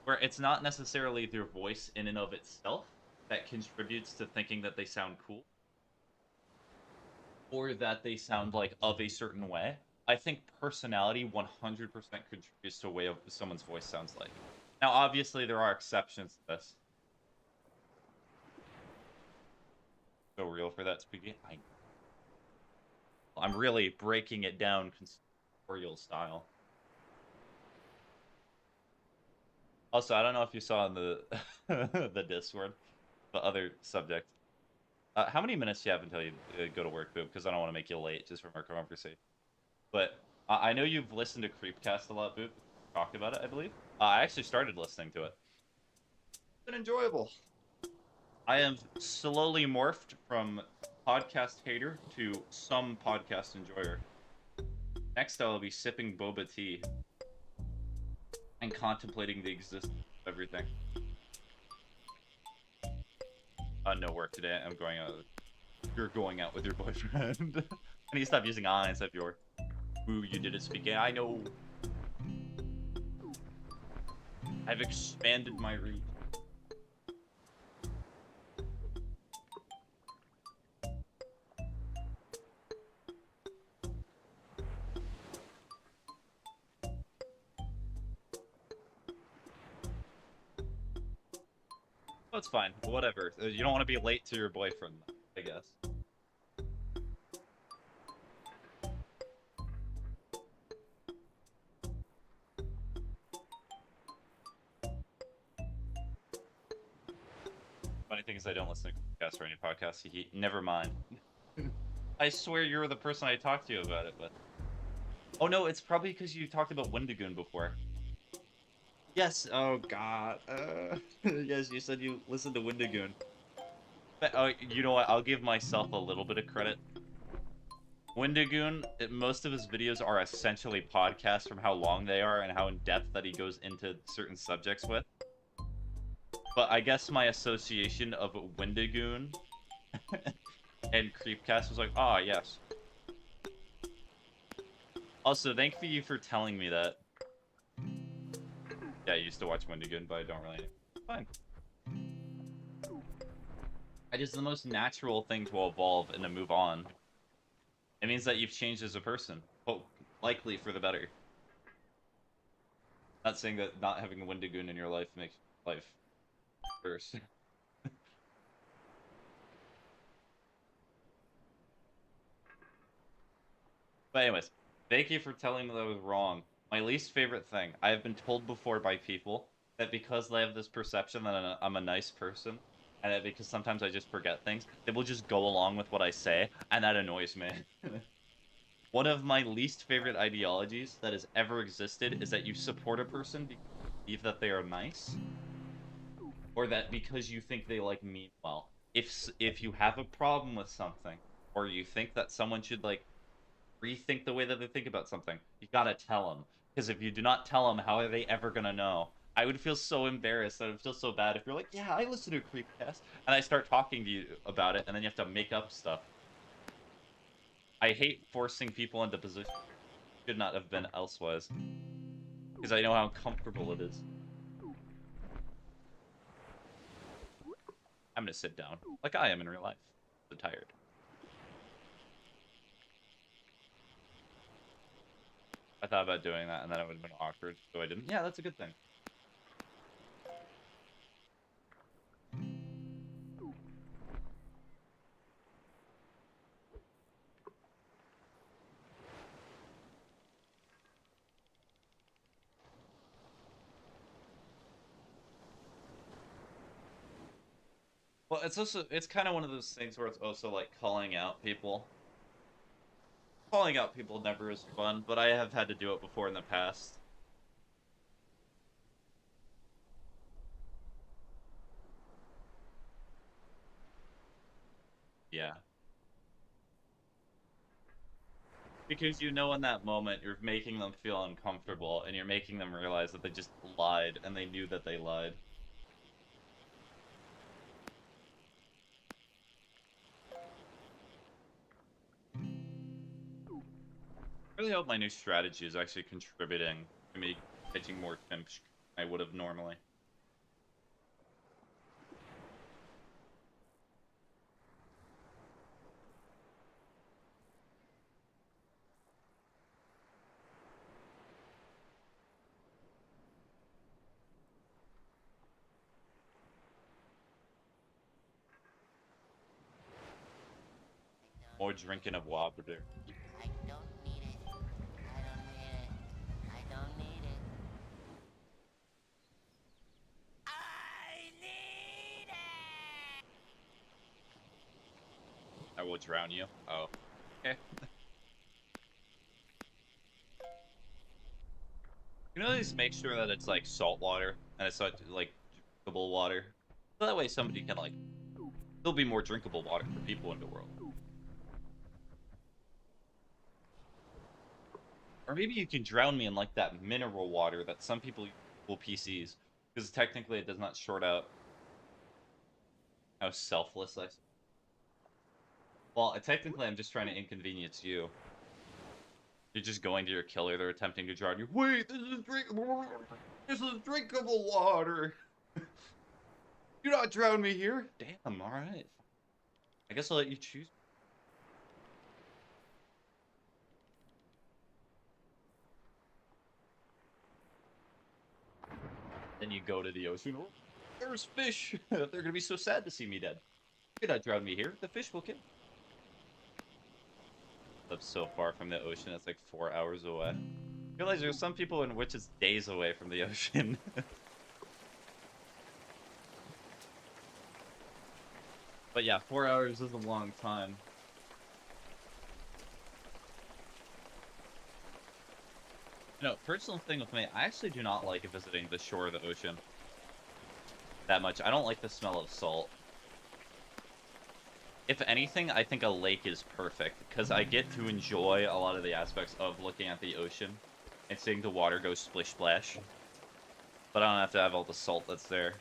Where it's not necessarily their voice in and of itself that contributes to thinking that they sound cool. or that they sound like of a certain way. I think personality 100% contributes to a way of someone's voice sounds like. Now, obviously, there are exceptions to this. So real for that speaking. I'm really breaking it down conspiratorial style. Also, I don't know if you saw in the the Discord, the other subject. How many minutes do you have until you go to work, Boob? Because I don't want to make you late just from our conversation. But I know you've listened to Creepcast a lot, Boob. Talked about it, I believe. I actually started listening to it. It's been enjoyable. I have slowly morphed from podcast hater to some podcast enjoyer. Next, I'll be sipping boba tea and contemplating the existence of everything. No work today. I'm going out. You're going out with your boyfriend. I need to stop using I instead of your. Ooh, you did it speaking. I know. I've expanded my reach. Oh, it's fine. Whatever. You don't want to be late to your boyfriend, I guess. Funny thing is, I don't listen to podcasts or any podcasts. Never mind. I swear you were the person I talked to about it, but... Oh no, it's probably because you talked about Wendigoon before. Yes, oh god. Yes, you said you listened to Wendigoon. But, you know what, I'll give myself a little bit of credit. Wendigoon, most of his videos are essentially podcasts from how long they are and how in-depth that he goes into certain subjects with. But I guess my association of Wendigoon and Creepcast was like, ah, yes. Also, thank you for telling me that. Yeah, I used to watch Wendigoon, but I don't really... Fine. It is the most natural thing to evolve and to move on. It means that you've changed as a person. But likely for the better. Not saying that not having a Wendigoon in your life makes life worse. But anyways, thank you for telling me that I was wrong. My least favorite thing, I have been told before by people that because they have this perception that I'm a nice person, and that because sometimes I just forget things, they will just go along with what I say, and that annoys me. One of my least favorite ideologies that has ever existed is that you support a person because you believe that they are nice, or that because you think they like mean well. If you have a problem with something, or you think that someone should like rethink the way that they think about something, you gotta tell them. Because if you do not tell them, how are they ever gonna know? I would feel so embarrassed. I would feel so bad if you're like, yeah, I listen to a Creepcast, and I start talking to you about it, and then you have to make up stuff. I hate forcing people into positions should not have been elsewise. Because I know how uncomfortable it is. I'm gonna sit down, like I am in real life. I'm tired. I thought about doing that, and then it would have been awkward, so I didn't. Yeah, that's a good thing. Well, it's kind of one of those things where it's also like calling out people. Calling out people never is fun, but I have had to do it before in the past. Yeah. Because you know in that moment you're making them feel uncomfortable and you're making them realize that they just lied and they knew that they lied. I really hope my new strategy is actually contributing to me catching more chimps than I would have normally. More drinking of water. I don't need it. I don't need it. I don't need it. I need it! I will drown you. Oh. Okay. You know, just make sure that it's like salt water and it's not like drinkable water. So that way somebody can like, there'll be more drinkable water for people in the world. Or maybe you can drown me in like that mineral water that some people use for PCs. Because technically it does not short out. How selfless I. Well, technically I'm just trying to inconvenience you. You're just going to your killer, they're attempting to drown you. Wait, this is drinkable water. Do not drown me here. Damn, alright. I guess I'll let you choose. Then you go to the ocean. Oh, there's fish. They're gonna be so sad to see me dead. You cannot drown me here. The fish will kill. Live so far from the ocean, it's like 4 hours away. I realize there's some people in which it's days away from the ocean. But yeah, 4 hours is a long time. No, personal thing with me, I actually do not like visiting the shore of the ocean that much. I don't like the smell of salt. If anything, I think a lake is perfect, because I get to enjoy a lot of the aspects of looking at the ocean and seeing the water go splish-splash. But I don't have to have all the salt that's there.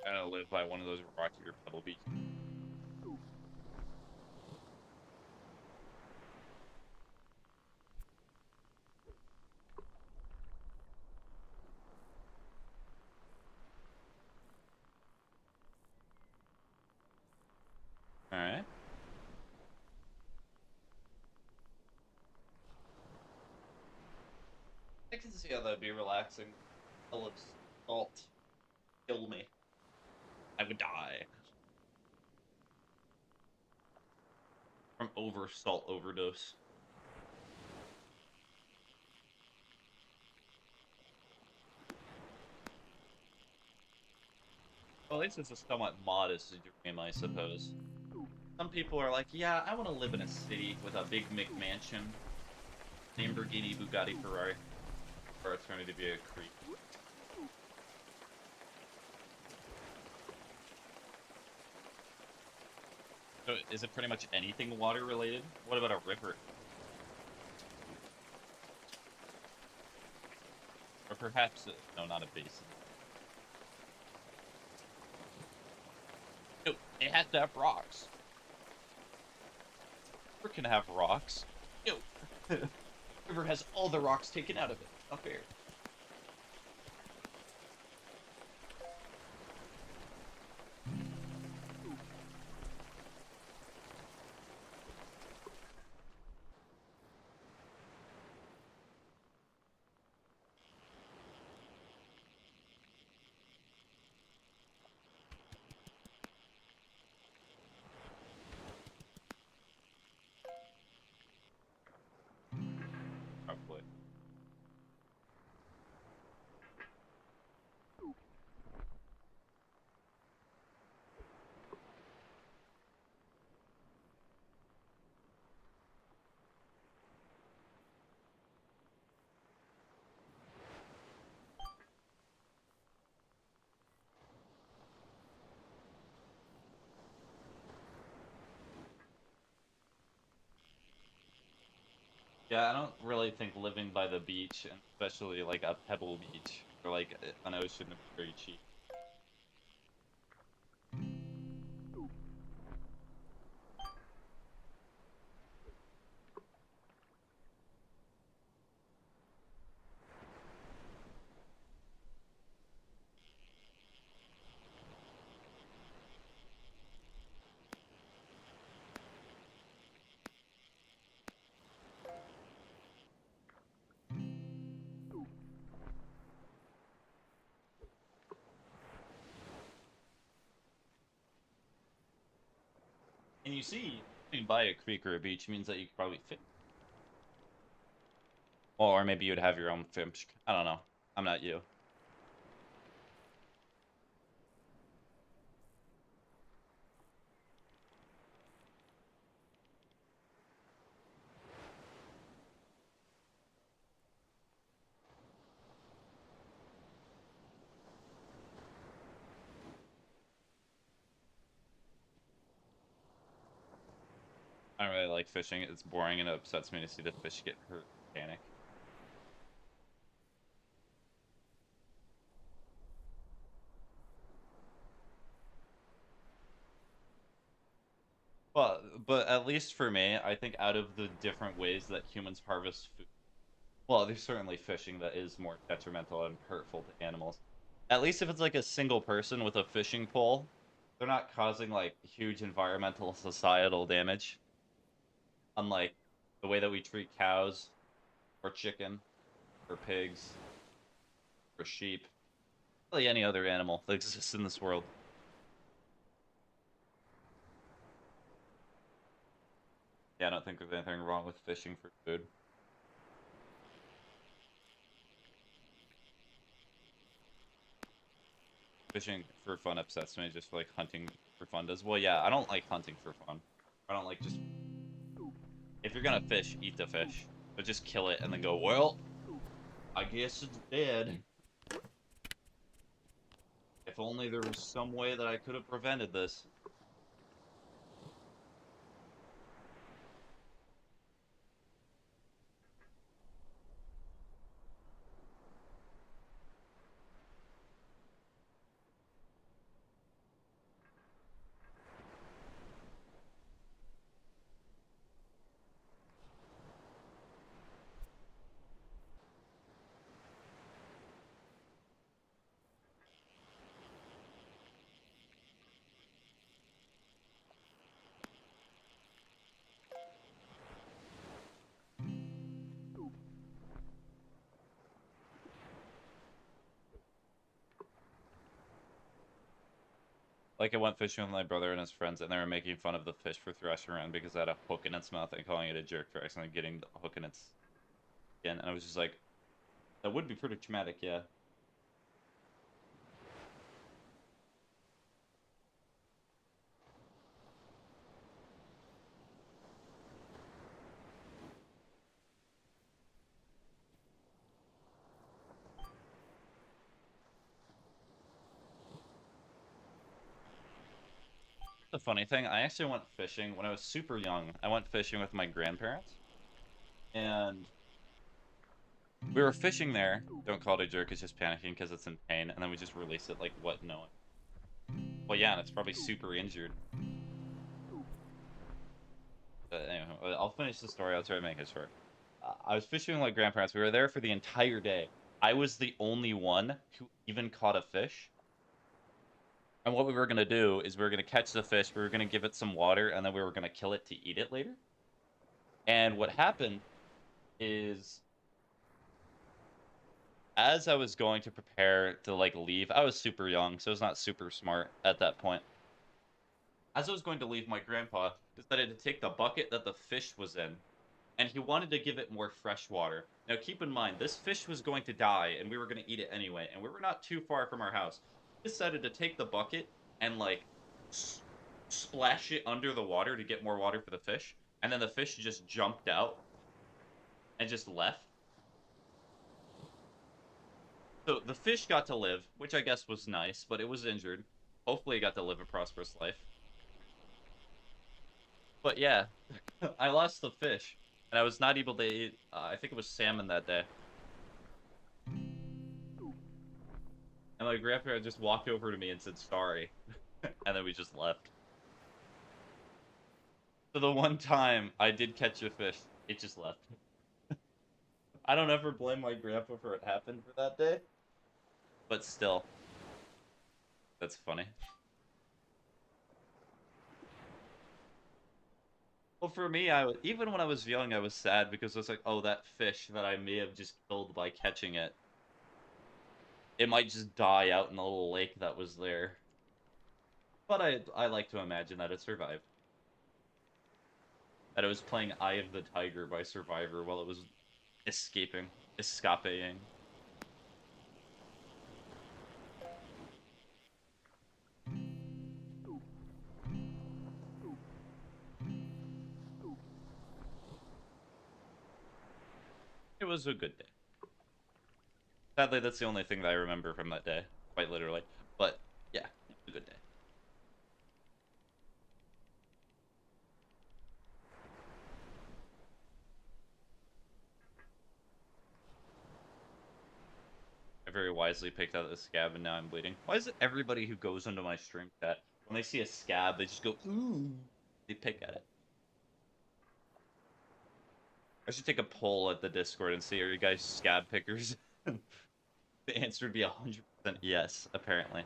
I don't live by one of those rockier pebble beaches. Alright. I can see how that'd be relaxing. All of salt. Kill me. I would die. From salt overdose. Well, at least it's a somewhat modest dream, I suppose. Some people are like, yeah, I want to live in a city with a big McMansion, Lamborghini, Bugatti, Ferrari, or it's going to be a creek. So, is it pretty much anything water related? What about a river? Or perhaps, no, not a basin. No, it has to have rocks. River can have rocks. No. River has all the rocks taken out of it. Not fair. Probably. Yeah, I don't really think living by the beach, and especially like a pebble beach or like an ocean, is very cheap. And you see, being by a creek or a beach means that you could probably fit. Or maybe you'd have your own fish. I don't know. I'm not you. I don't really like fishing. It's boring and it upsets me to see the fish get hurt. Panic. Well, but at least for me, I think out of the different ways that humans harvest food, well, there's certainly fishing that is more detrimental and hurtful to animals. At least if it's like a single person with a fishing pole, they're not causing like huge environmental societal damage. Unlike the way that we treat cows or chicken or pigs or sheep, really any other animal that exists in this world. Yeah, I don't think there's anything wrong with fishing for food. Fishing for fun upsets me, just like hunting for fun does. Well, yeah, I don't like hunting for fun. I don't like just... If you're gonna fish, eat the fish. But just kill it and then go, well, I guess it's dead. If only there was some way that I could have prevented this. Like, I went fishing with my brother and his friends, and they were making fun of the fish for thrashing around because it had a hook in its mouth and calling it a jerk for accidentally getting the hook in its skin. And I was just like, that would be pretty traumatic, yeah. The funny thing, I actually went fishing when I was super young. I went fishing with my grandparents, and we were fishing there. Don't call it a jerk, it's just panicking because it's in pain, and then we just release it like, what, no one. Well, yeah, and it's probably super injured. But anyway, I'll finish the story. I'll try to make it short. I was fishing with my grandparents. We were there for the entire day. I was the only one who even caught a fish. And what we were going to do is we were going to catch the fish, we were going to give it some water, and then we were going to kill it to eat it later. And what happened is, as I was going to prepare to, like, leave, I was super young, so I was not super smart at that point. As I was going to leave, my grandpa decided to take the bucket that the fish was in, and he wanted to give it more fresh water. Now, keep in mind, this fish was going to die, and we were going to eat it anyway, and we were not too far from our house. He decided to take the bucket and, like, splash it under the water to get more water for the fish, and then the fish just jumped out and just left. So the fish got to live, which I guess was nice, but it was injured. Hopefully it got to live a prosperous life. But yeah, I lost the fish, and I was not able to eat, I think it was salmon that day. And my grandparent just walked over to me and said sorry, and then we just left. So the one time I did catch a fish, it just left. I don't ever blame my grandpa for what happened for that day, but still, that's funny. Well, for me, even when I was young, I was sad because I was like, oh, that fish that I may have just killed by catching it, it might just die out in the little lake that was there. But I like to imagine that it survived. that I was playing Eye of the Tiger by Survivor while it was escaping. It was a good day. Sadly, that's the only thing that I remember from that day, quite literally. But yeah, it was a good day. I very wisely picked out the scab, and now I'm bleeding. Why is it everybody who goes into my stream chat, when they see a scab, they just go, ooh, they pick at it? I should take a poll at the Discord and see, are you guys scab pickers? The answer would be 100% yes, apparently.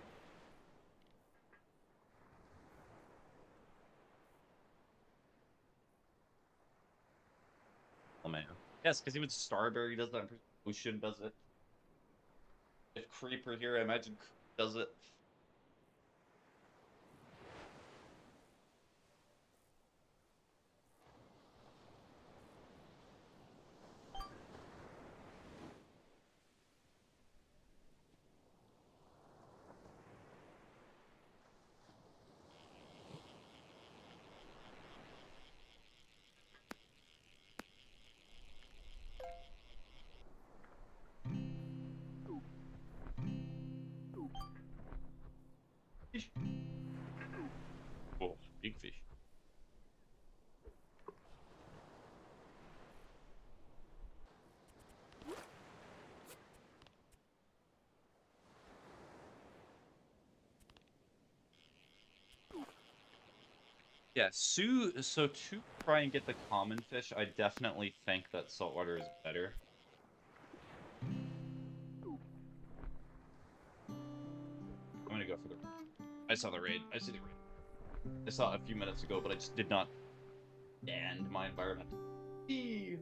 Oh man. Yes, because even Starberry does that, Ocean does it. If Creeper here, I imagine Creep does it. Fish. Oh, big fish. Yeah, so to try and get the common fish, I definitely think that saltwater is better. I'm gonna go for the raid. I saw the raid. I see the raid. I saw it a few minutes ago, but I just did not end my environment. Eee.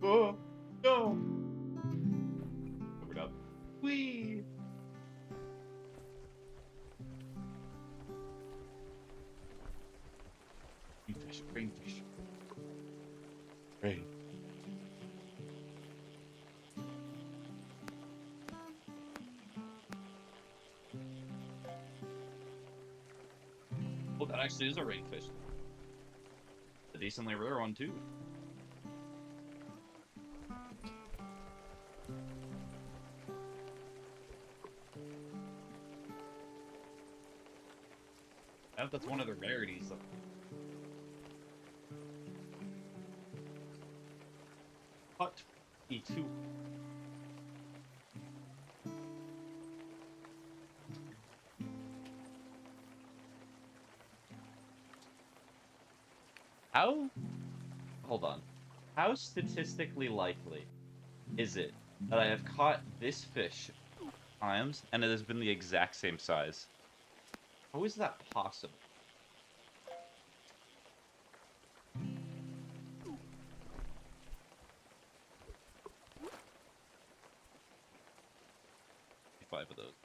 Oh, no! Covered up. Whee! Greenfish, greenfish. Raid. Well, that actually is a rainfish. A decently rare one, too. I hope that's one of the rarities. Hot E2. How? Hold on. How statistically likely is it that I have caught this fish times and it has been the exact same size? How is that possible? Five of those.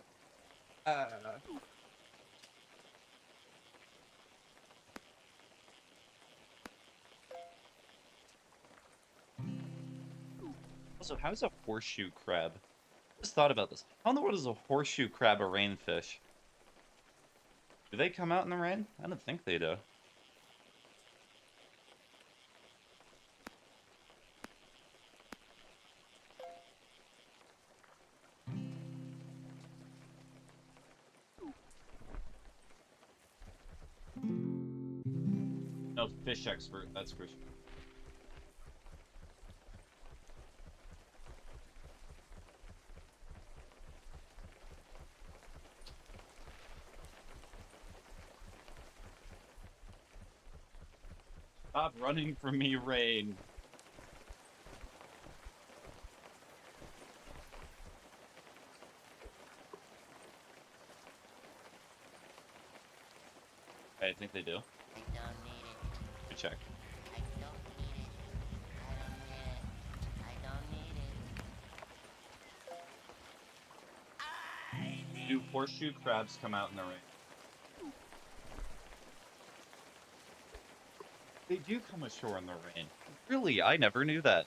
Also, how is a horseshoe crab? I just thought about this. How in the world is a horseshoe crab a rainfish? Do they come out in the rain? I don't think they do. No fish expert, that's for sure. Stop running from me, rain. I think they do. I don't need it. Good check. I don't need it. I don't need it. Do horseshoe crabs come out in the rain? They do come ashore in the rain. Really? I never knew that.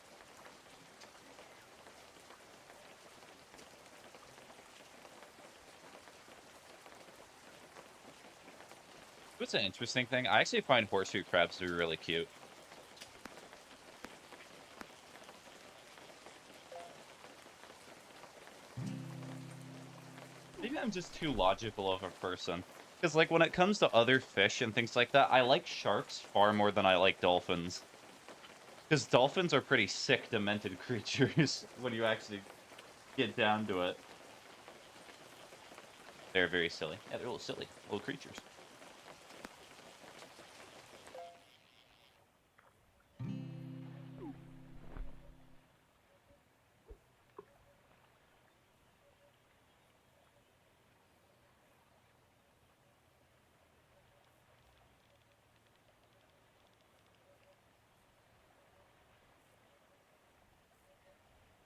What's an interesting thing? I actually find horseshoe crabs to be really cute. Maybe I'm just too logical of a person. Because, like, when it comes to other fish and things like that, I like sharks far more than I like dolphins. Because dolphins are pretty sick, demented creatures when you actually get down to it. They're very silly. Yeah, they're little silly little creatures.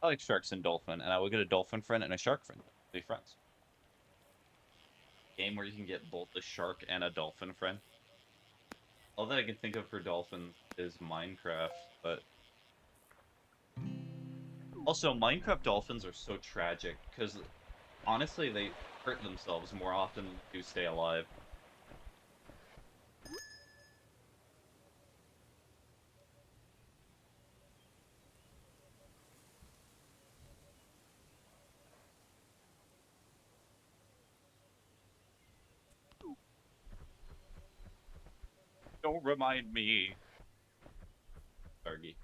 I like sharks and dolphin, and I will get a dolphin friend and a shark friend. Be friends. Game where you can get both a shark and a dolphin friend. All that I can think of for dolphins is Minecraft, but also Minecraft dolphins are so tragic because honestly they hurt themselves more often than do stay alive. Don't remind me. Dargy.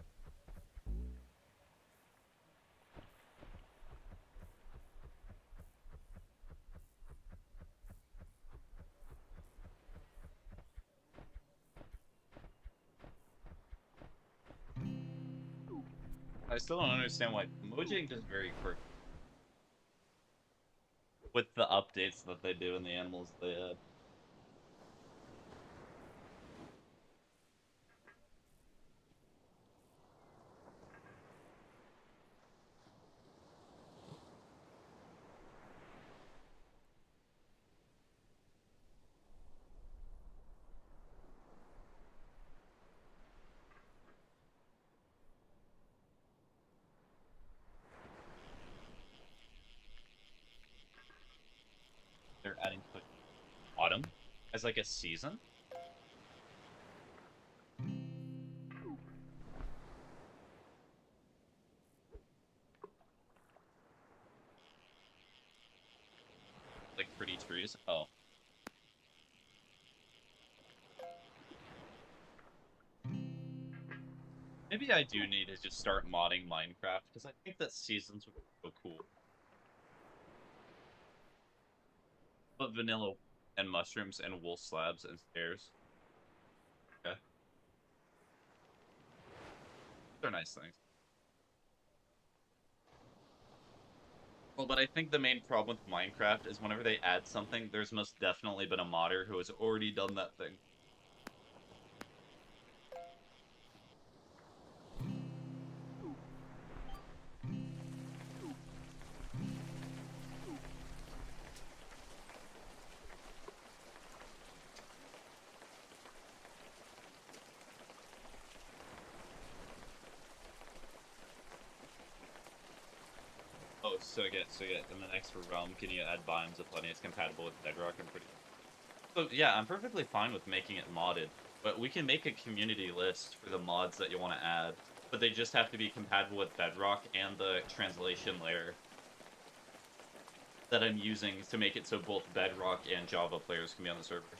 I still don't understand why Mojang is very quirky with the updates that they do and the animals they add. They're adding to autumn as like a season. Like pretty trees. Oh. Maybe I do need to just start modding Minecraft, because I think that seasons would be so cool. But vanilla and mushrooms and wool slabs and stairs. Okay. They're nice things. Well, but I think the main problem with Minecraft is whenever they add something, there's most definitely been a modder who has already done that thing. Oh, so yeah, in the next realm, can you add biomes of plenty? It's compatible with Bedrock and pretty. So yeah, I'm perfectly fine with making it modded, but we can make a community list for the mods that you want to add, but they just have to be compatible with Bedrock and the translation layer that I'm using to make it so both Bedrock and Java players can be on the server.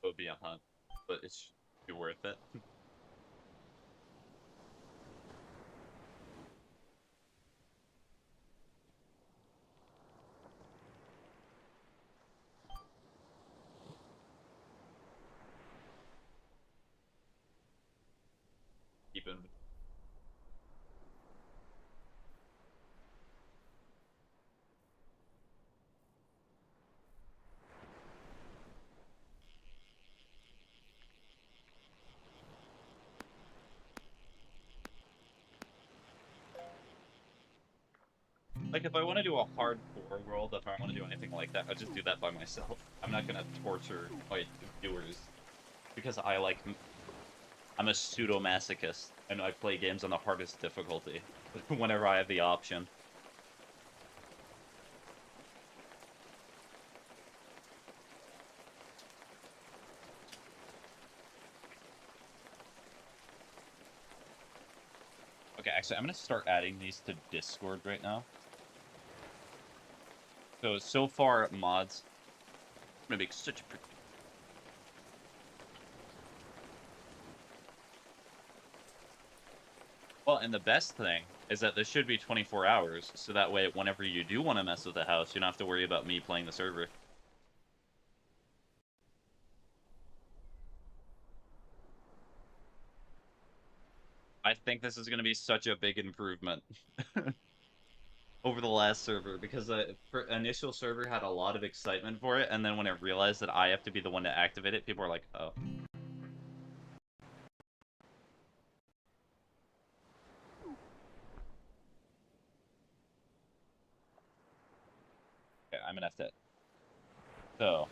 It would be a hunt, but it's be worth it. Keep in. Like, if I want to do a hardcore world, if I want to do anything like that, I'll just do that by myself. I'm not gonna torture my viewers because I'm a pseudo-masochist, and I play games on the hardest difficulty whenever I have the option. Okay, actually, I'm gonna start adding these to Discord right now. So far, mods. I'm gonna make such a pretty. Well, and the best thing is that this should be 24 hours, so that way, whenever you do want to mess with the house, you don't have to worry about me playing the server. I think this is going to be such a big improvement over the last server, because the initial server had a lot of excitement for it, and then when it realized that I have to be the one to activate it, people are like, oh. Okay, I'm gonna have to. So,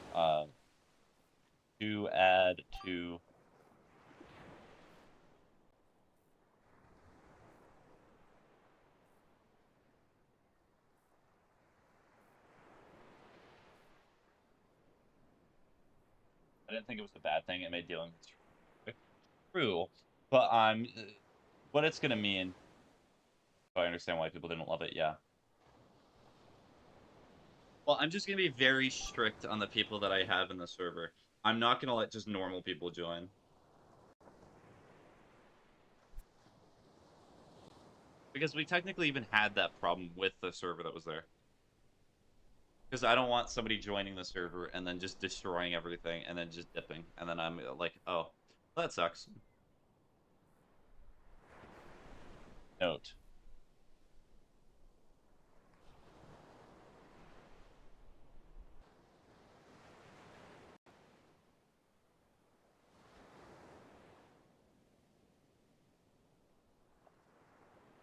to add to. I didn't think it was a bad thing. It made dealing with true, but what it's gonna mean. If I understand why people didn't love it, yeah. Well, I'm just gonna be very strict on the people that I have in the server. I'm not gonna let just normal people join. Because we technically even had that problem with the server that was there. Because I don't want somebody joining the server and then just destroying everything and then just dipping. And then I'm like, oh, that sucks. Note.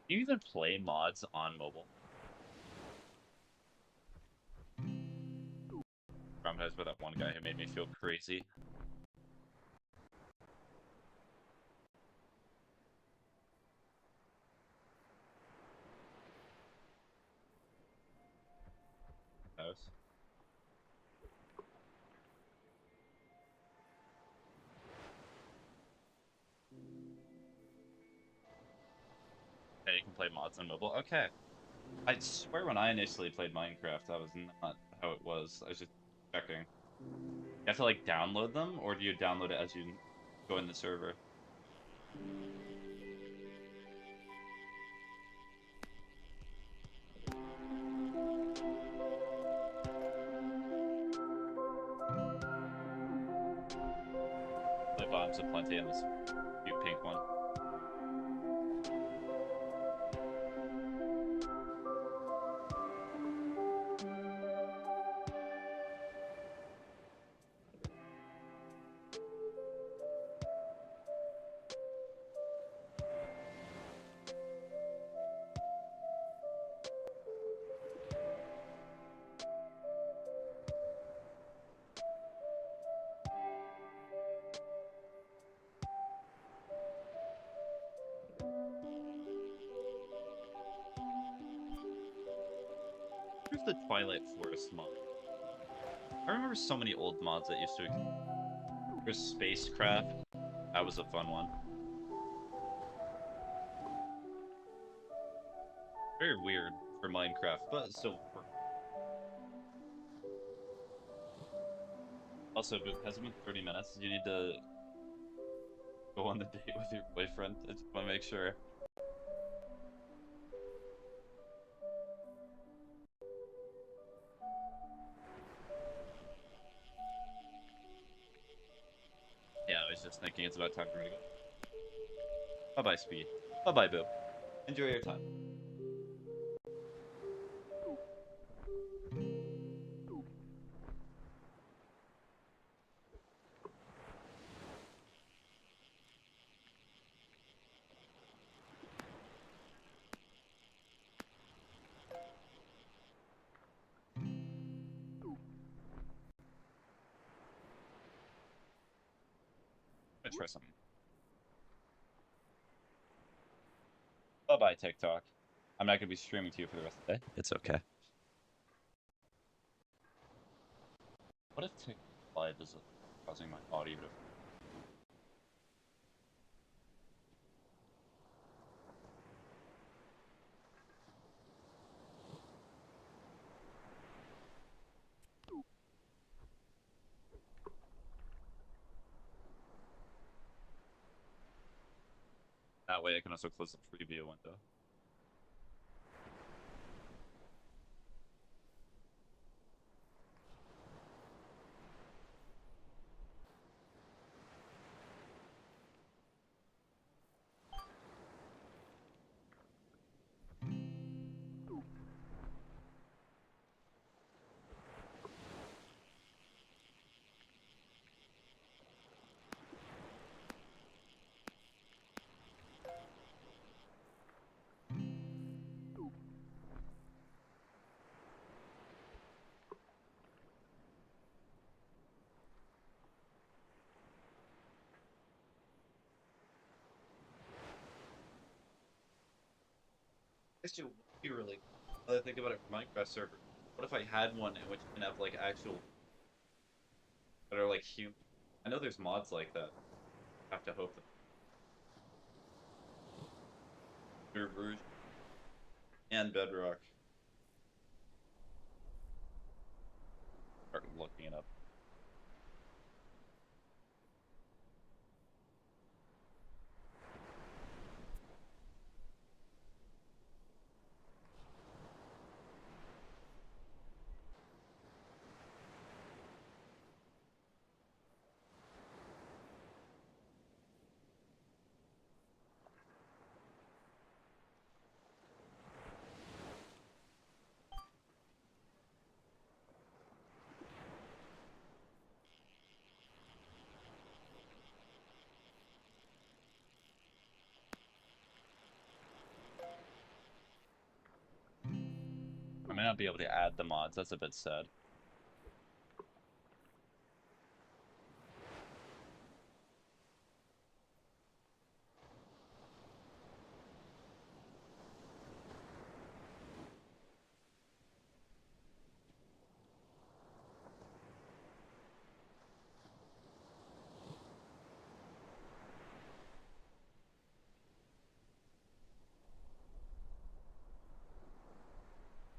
Do you even play mods on mobile? Traumatized by that one guy who made me feel crazy. House. Yeah, you can play mods on mobile. Okay. I swear when I initially played Minecraft, that was not how it was. I was just checking. You have to, like, download them, or do you download it as you join the server? Play bombs aplenty and this cute pink one. Where's the Twilight Forest mod? I remember so many old mods that used to exist. There's Spacecraft. That was a fun one. Very weird for Minecraft, but still. Also, it hasn't been 30 minutes. You need to go on the date with your boyfriend. I just want to make sure. Yeah, I was just thinking it's about time for me to go. Bye-bye, Speed. Bye-bye, Boo. Enjoy your time. gonna try something. Bye-bye, TikTok. I'm not gonna be streaming to you for the rest of the day. It's okay. What if TikTok Live is causing my audio to... That way I can also close the preview window. Actually, what would be really cool, I think about it for Minecraft server. What if I had one in which you can have like actual that are like human? I know there's mods like that. I have to hope that Rouge and Bedrock are looking it up. I may not be able to add the mods. That's a bit sad.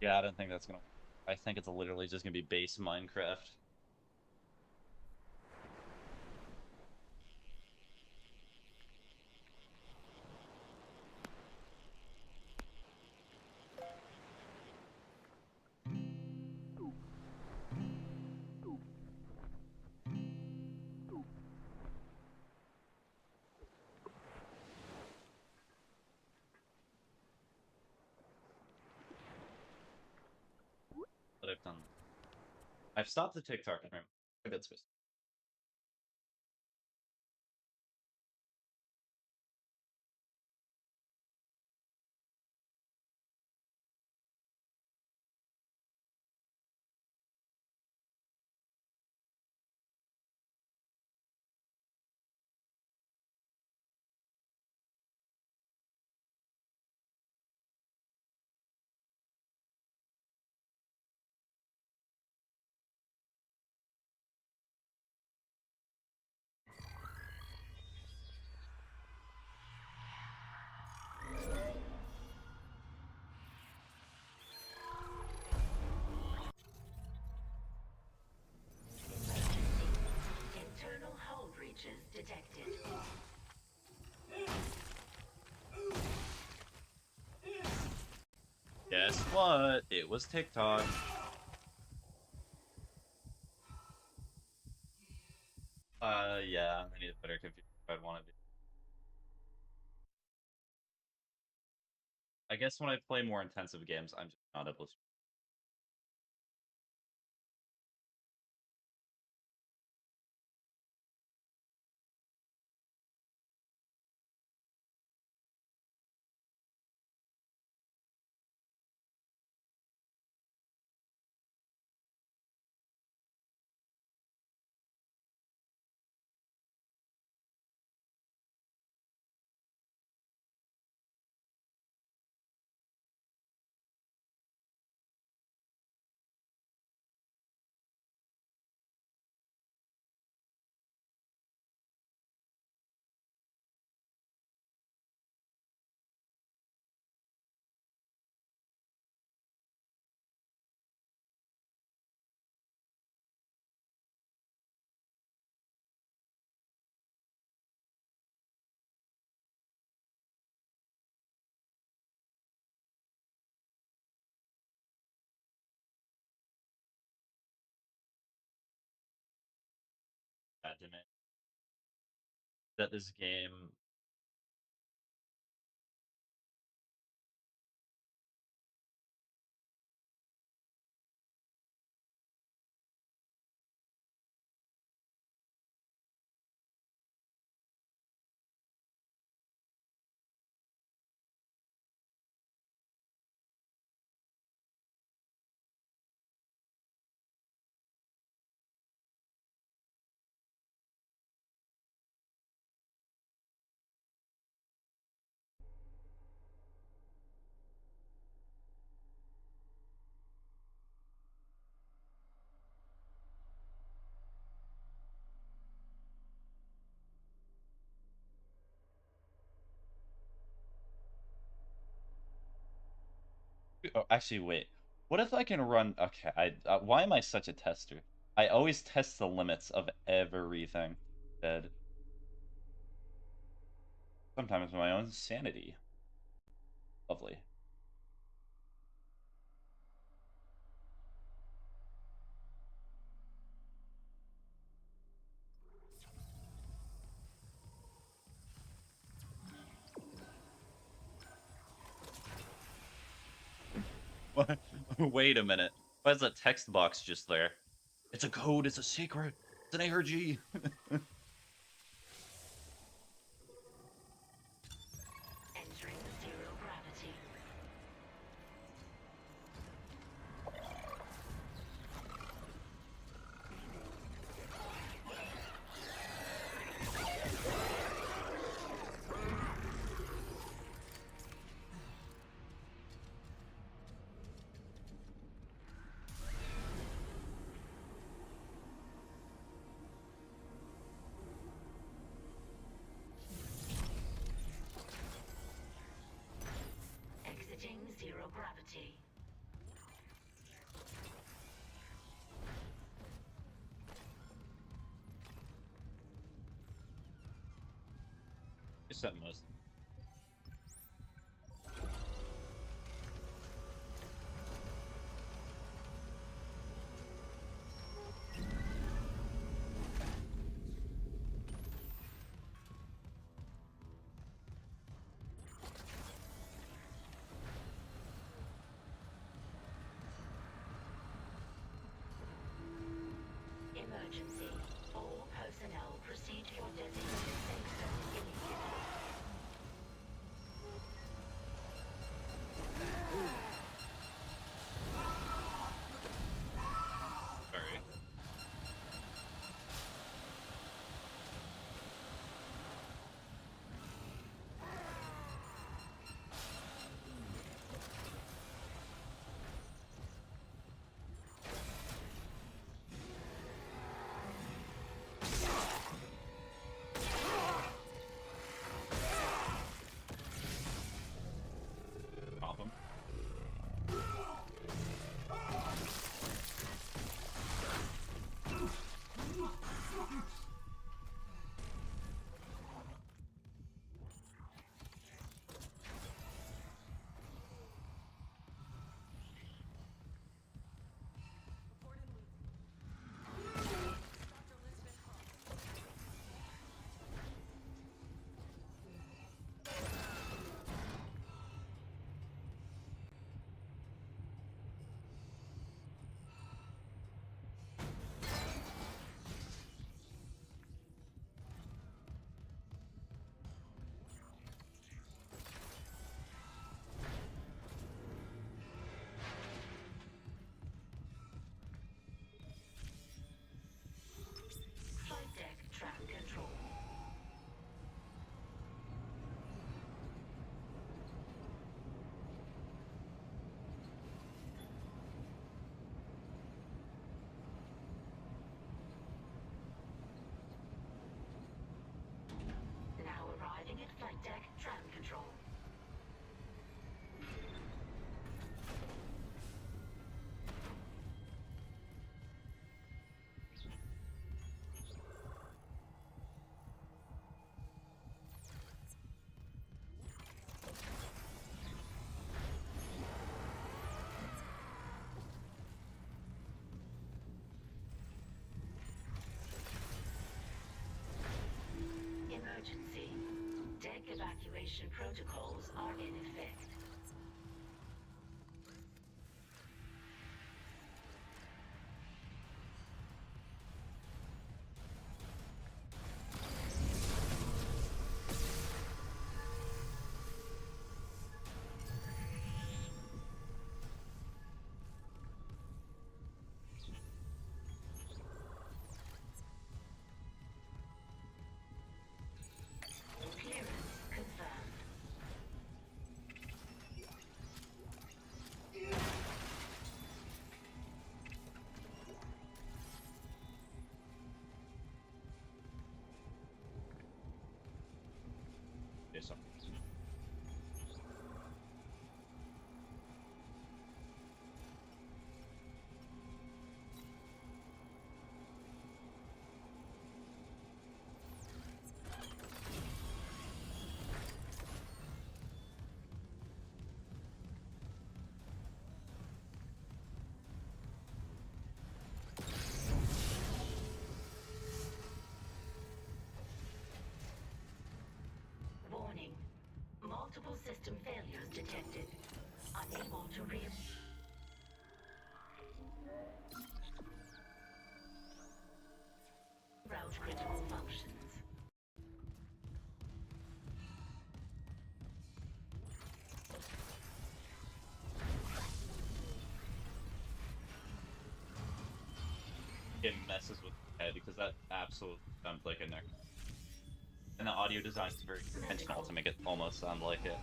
Yeah, I don't think that's gonna. I think it's literally just gonna be base Minecraft. But I've done. I've stopped the TikTok stream. A bit space. Internal hull breaches detected. Guess what? It was TikTok. Yeah, I need a better computer if I'd want to be. I guess when I play more intensive games, I'm just not able to. to me that this game. Oh, actually, wait. What if I can run? Okay, why am I such a tester? I always test the limits of everything. Dead. Sometimes my own sanity. Lovely. What? Wait a minute. Why is that text box just there? It's a code. It's a secret. It's an ARG. Entering zero gravity. Exiting zero gravity. Just that most. Emergency. All personnel proceed to your designated safe zone immediately. Sorry. emergency. Deck evacuation protocols are in effect. Clearance confirmed. Yes, sir. Warning. Multiple system failures detected. Unable to route critical functions. It messes with the head because that absolutely sounds like a neck. And the audio design is very intentional to make it almost sound like it.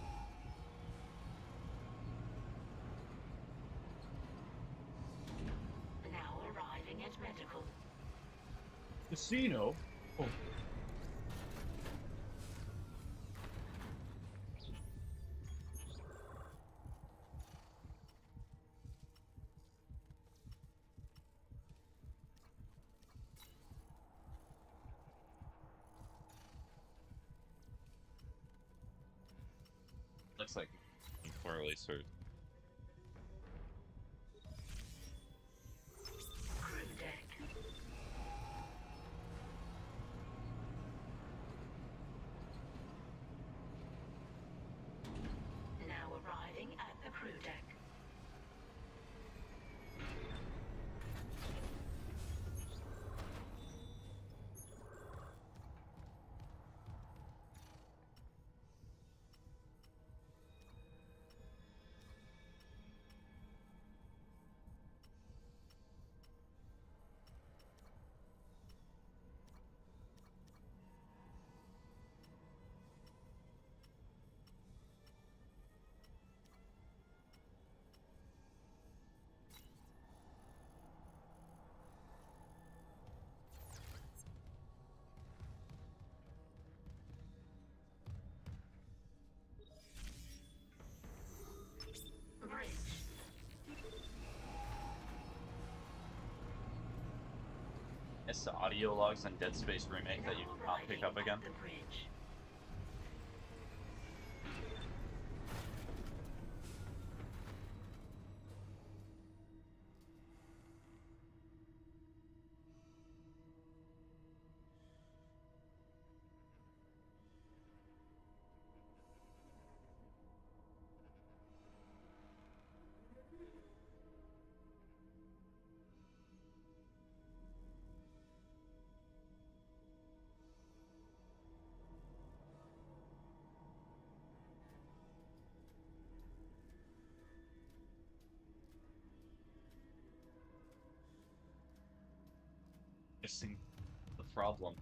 Now arriving at medical. Casino? Oh. Looks like thoroughly searched. Crew deck. Now arriving at the crew deck. Bridge. It's the audio logs on Dead Space Remake that you Now cannot pick up arriving again. at the bridge. Missing the problem.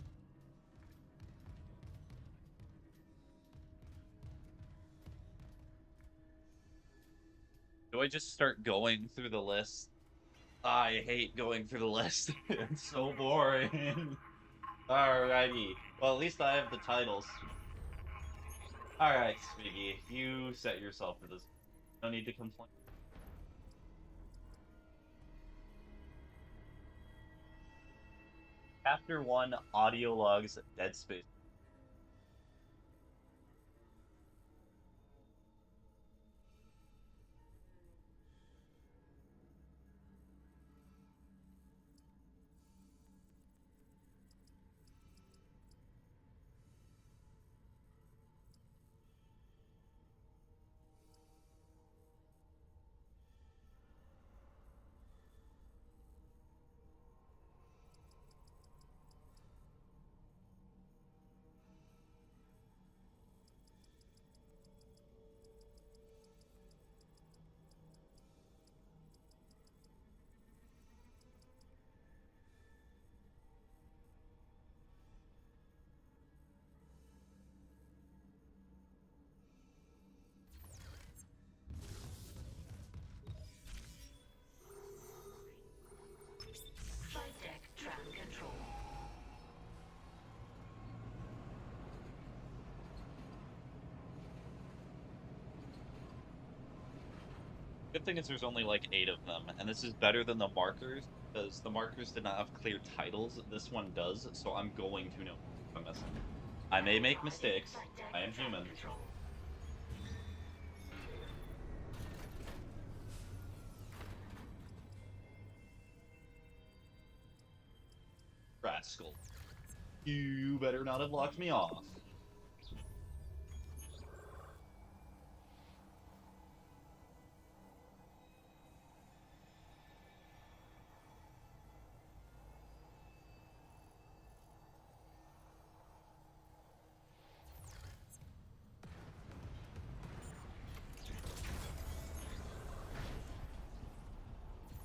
Do I just start going through the list? I hate going through the list. It's so boring. Alrighty. Well, at least I have the titles. Alright, Spiggy. You set yourself for this. No need to complain. Chapter 1, Audio Logs, Dead Space. good thing is there's only like 8 of them, and this is better than the markers, because the markers did not have clear titles. This one does, so I'm going to know if I'm missing. I may make mistakes. I am human. Rascal. You better not have locked me off.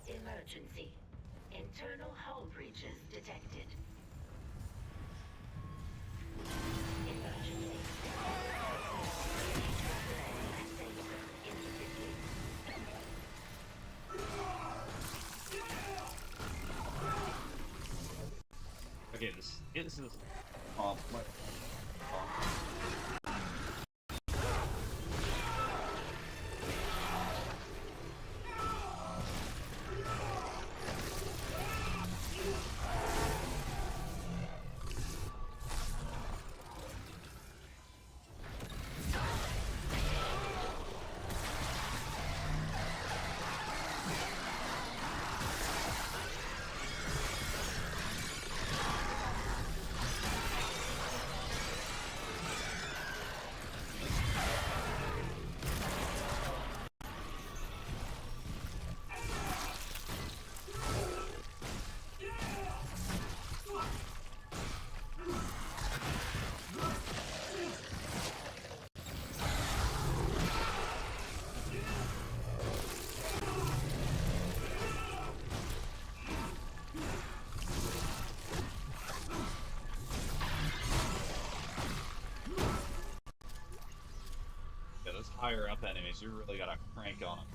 Emergency. Internal hull breaches detected. Emergency. Okay, this is those higher up enemies, you really gotta crank on them.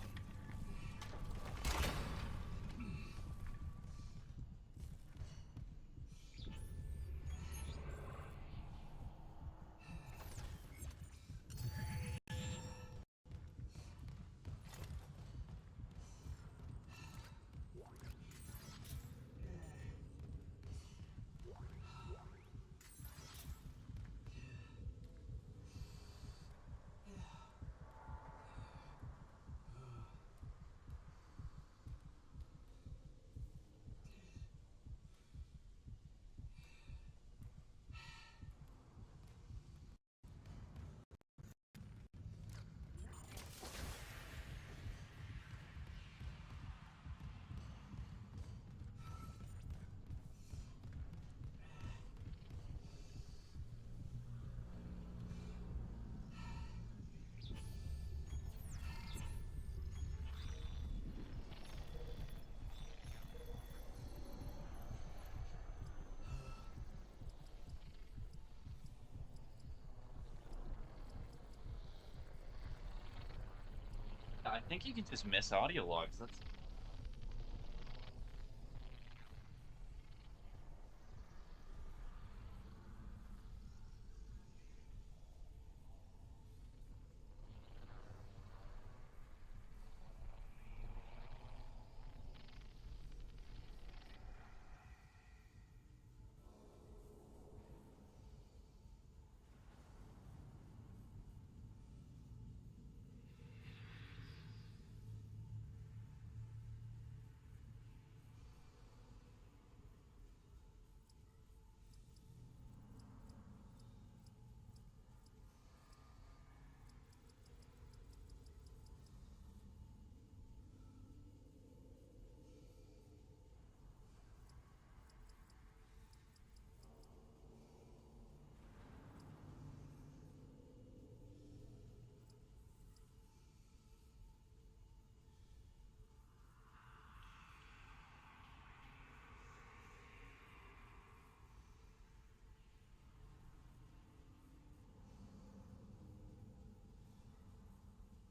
I think you can just miss audio logs. That's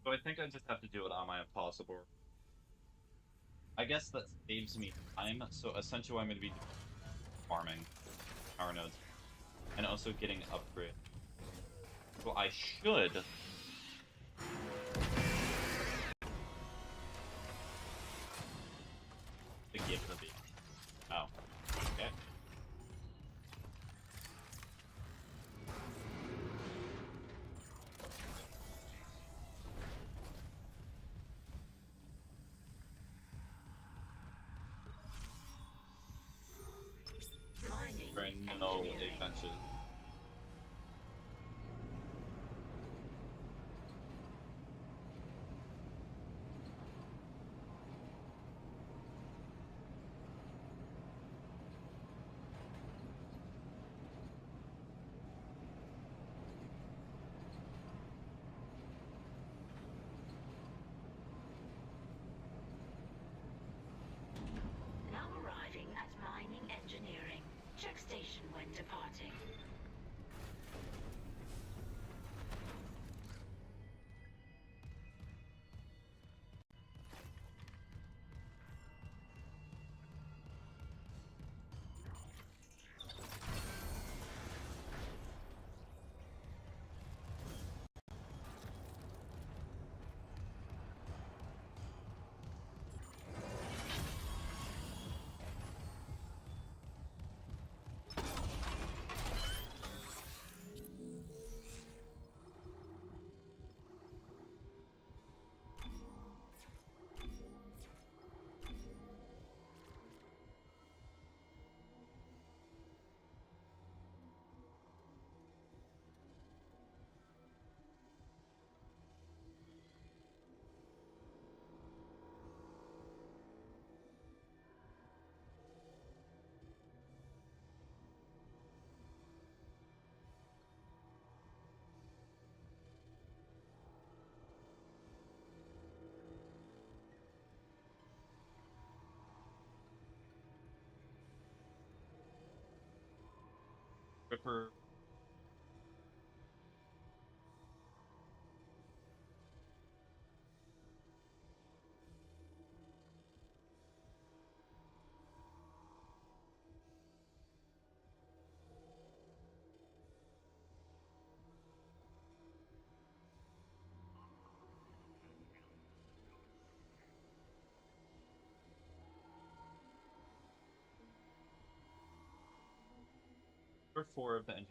so I think I just have to do it on my impossible. I guess that saves me time, so essentially what I'm going to be doing is farming power nodes, and also getting upgrade. So I should take the beat. Oh. Okay. Mining For no engineering. adventures. Now arriving at mining engineering. Check station when departing. Ripper. Number 4 of the engine.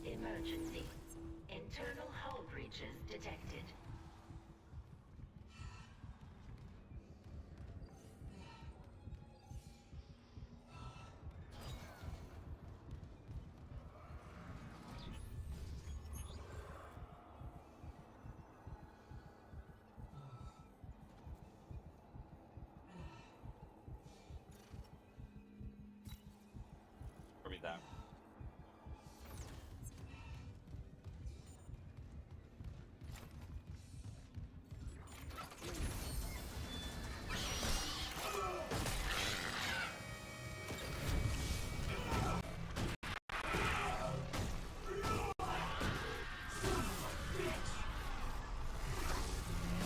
Emergency. Internal hull breaches detected. Copy that.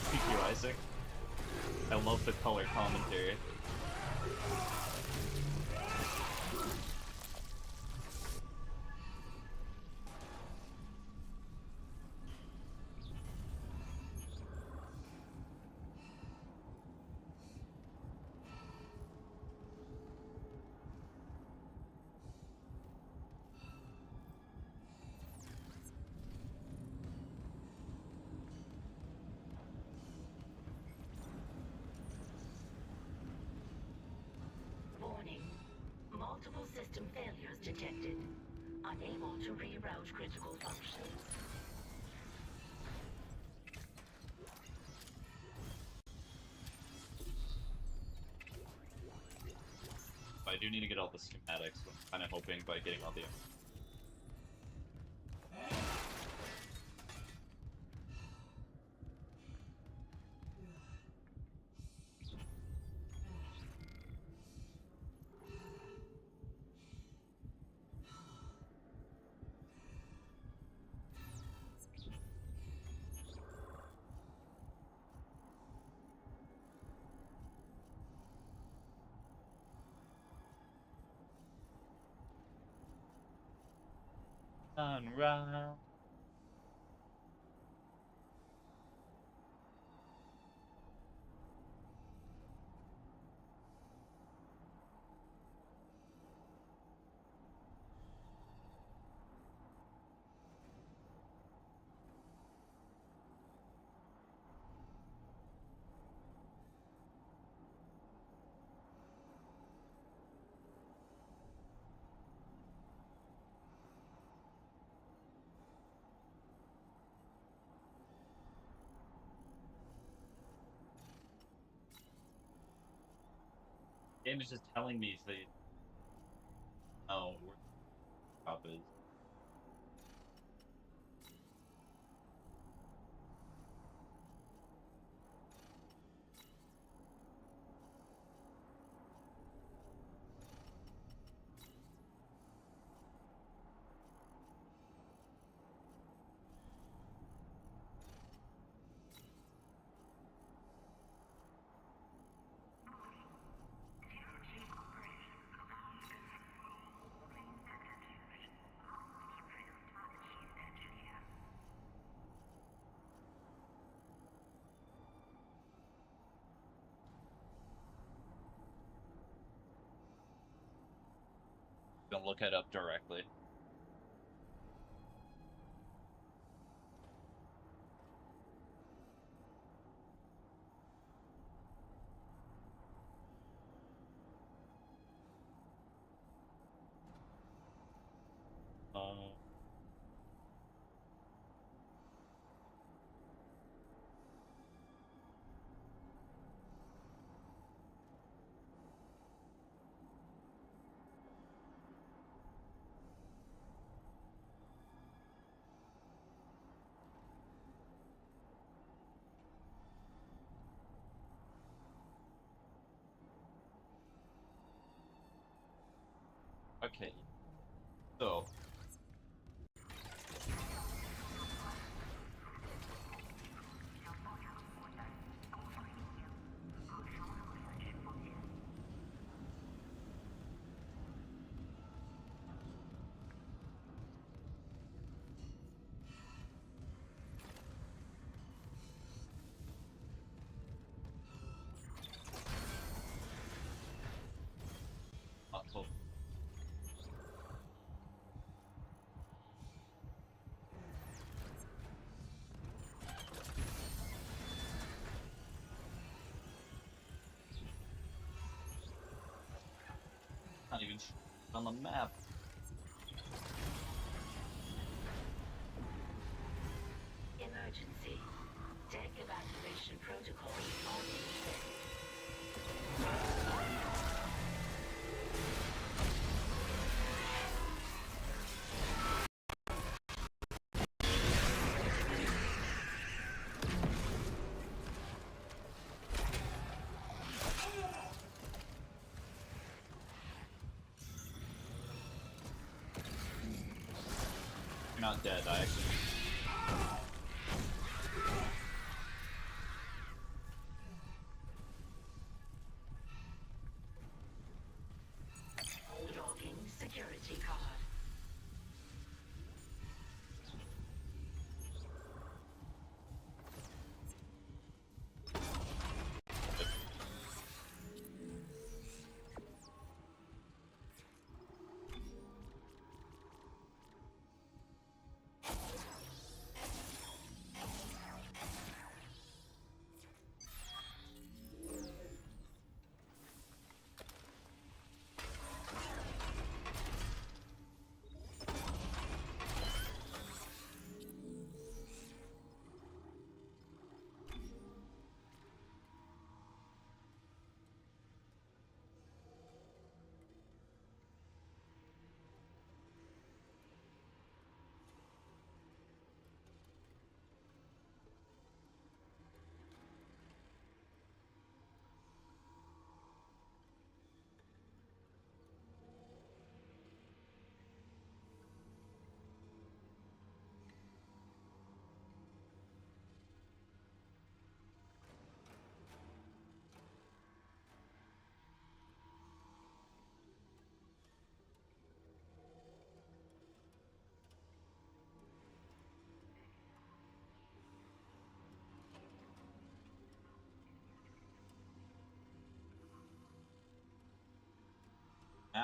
Thank you, Isaac. I love the color commentary. Warning. Multiple system failures detected. Unable to reroute critical functions. But I do need to get all the schematics, so I'm kind of hoping by getting all the... Sunrise. Game is just telling me that oh, where the top is. Don't look it up directly. Okay, so so not even on the map. Emergency. Deck evacuation protocols on in effect. You're not dead, I actually. Logging security card.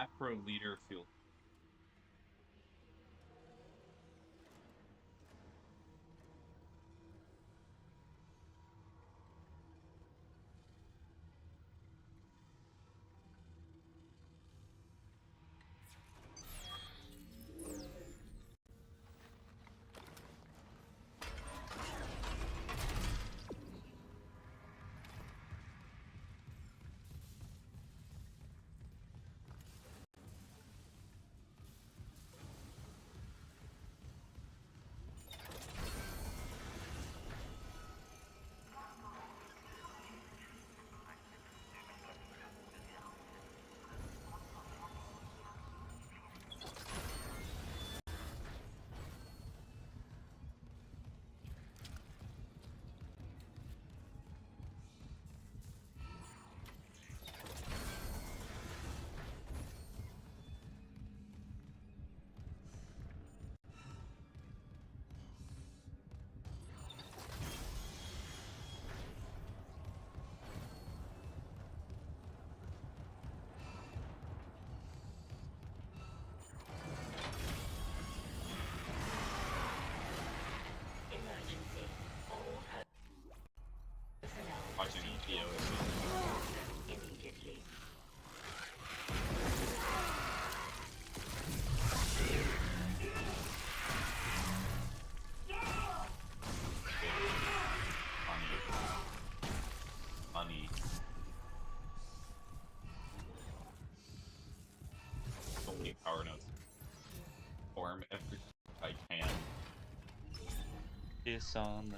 macro liter fuel. Emergency. All personnel Watching proceed video. immediately. Funny. So many power notes. Form every I can. Kiss on the.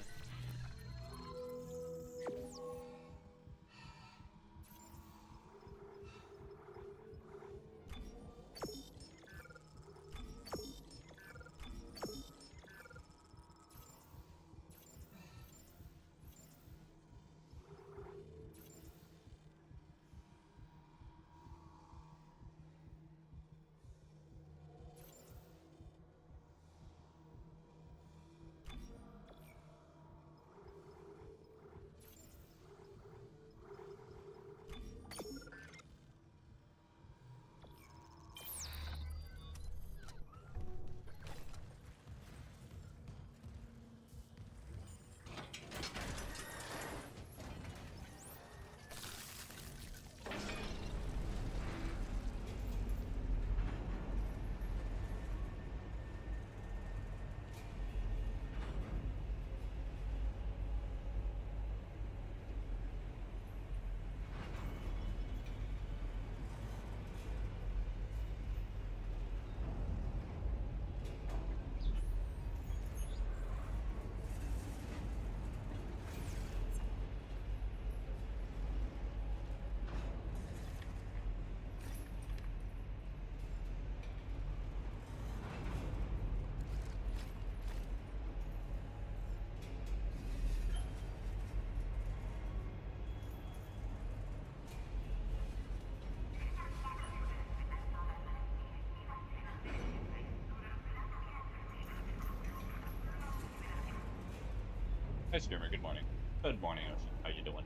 Hi, streamer. Good morning. Good morning, Ocean. How you doing?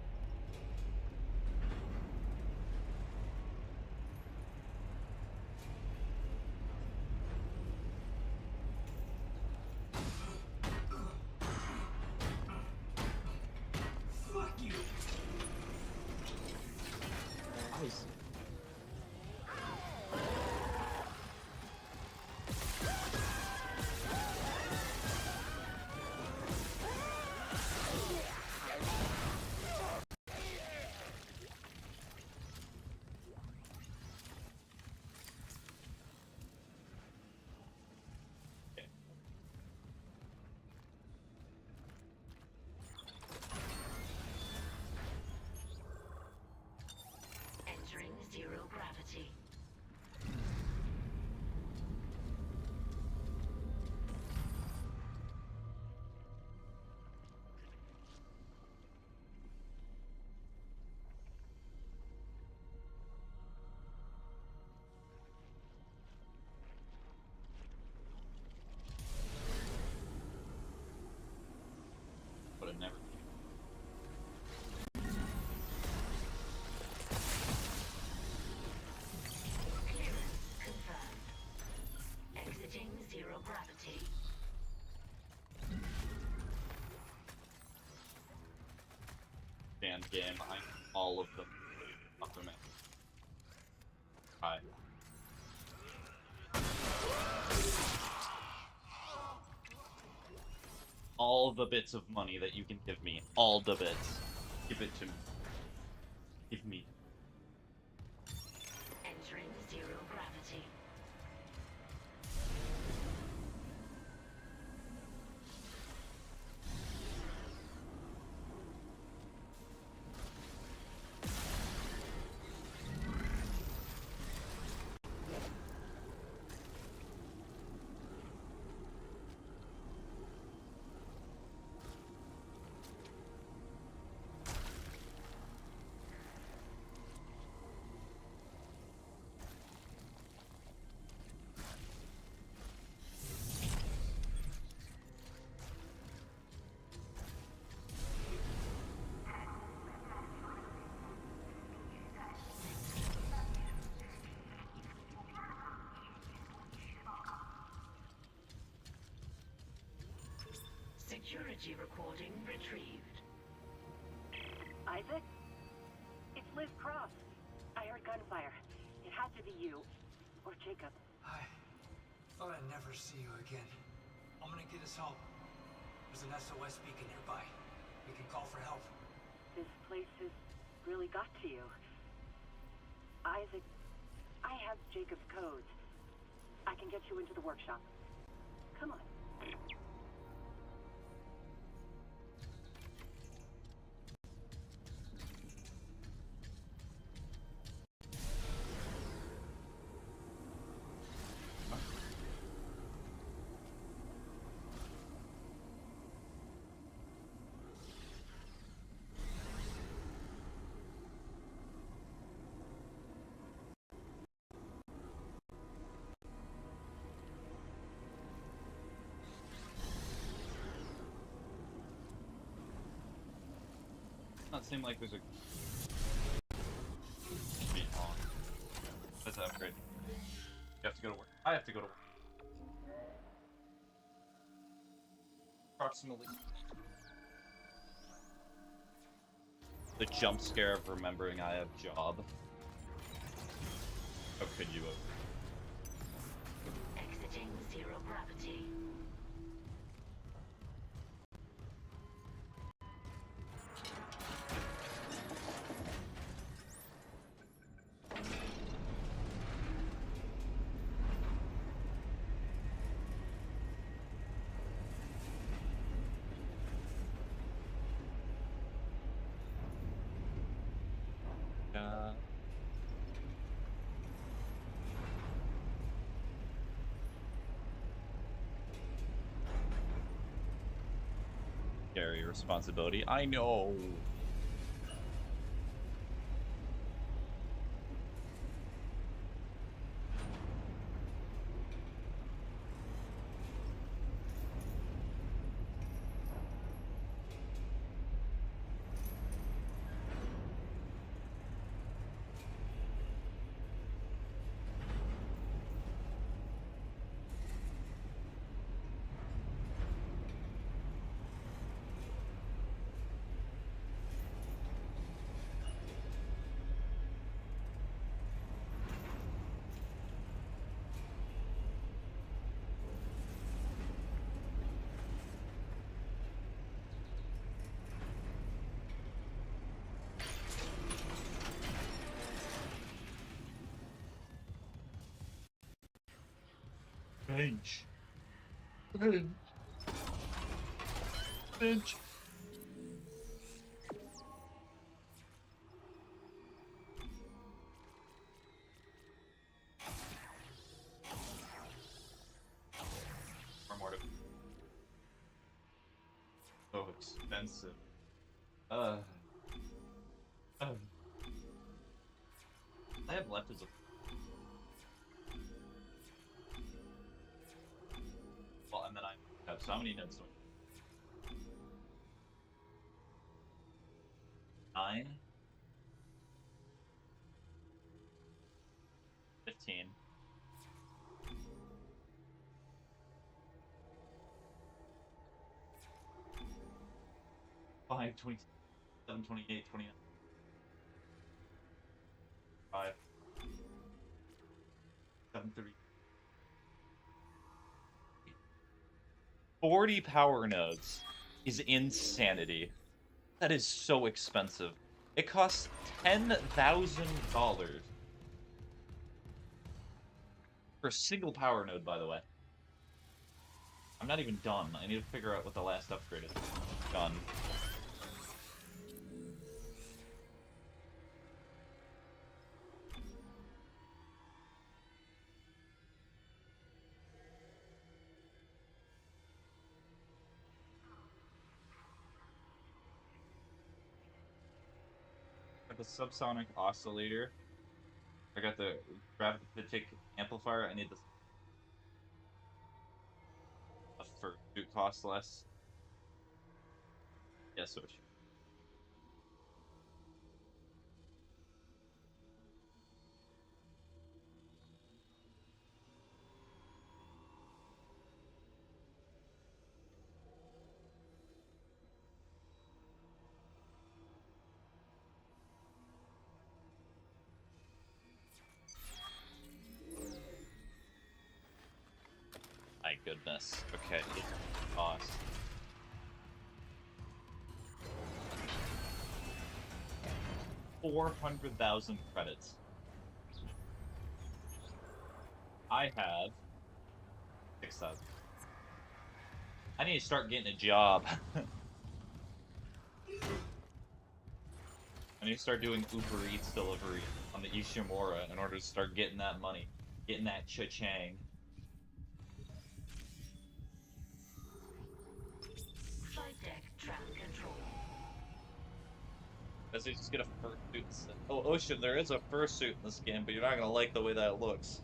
Fuck you! Nice. hand game. I know all of them. Upper man. Hi. All the bits of money that you can give me. All the bits. Give it to me. Give me. Entering zero gravity. Security recording retrieved. Isaac? It's Liz Cross. I heard gunfire. It had to be you. Or Jacob. I thought I'd never see you again. I'm gonna get us home. There's an SOS beacon nearby. We can call for help. This place has really got to you. Isaac, I have Jacob's codes. I can get you into the workshop. Come on. Not seem like there's a That's an upgrade. You have to go to work. I have to go to work. Approximately. The jump scare of remembering I have job. How could you have? Exiting zero gravity. Scary responsibility. I know. Bench. Bench. Bench. More to. So expensive. I have left as a. Well, and then I have so many notes. 9, 15, 5, 20. 728, 29. 5. 730. 40 power nodes is insanity. That is so expensive. It costs $10,000 for a single power node, by the way. I'm not even done. I need to figure out what the last upgrade is. Done. The subsonic oscillator. I got the gravitic amplifier. I need this. A fursuit costs less. Yeah, so it should. My goodness. Okay, it costs. $400,000 credits. I have 6,000. I need to start getting a job. I need to start doing Uber Eats delivery on the Ishimura in order to start getting that money. Getting that cha-chang. Flight deck tram control. Does he just get a fursuit? Oh, Ocean, there is a fursuit in this game, but you're not gonna like the way that it looks.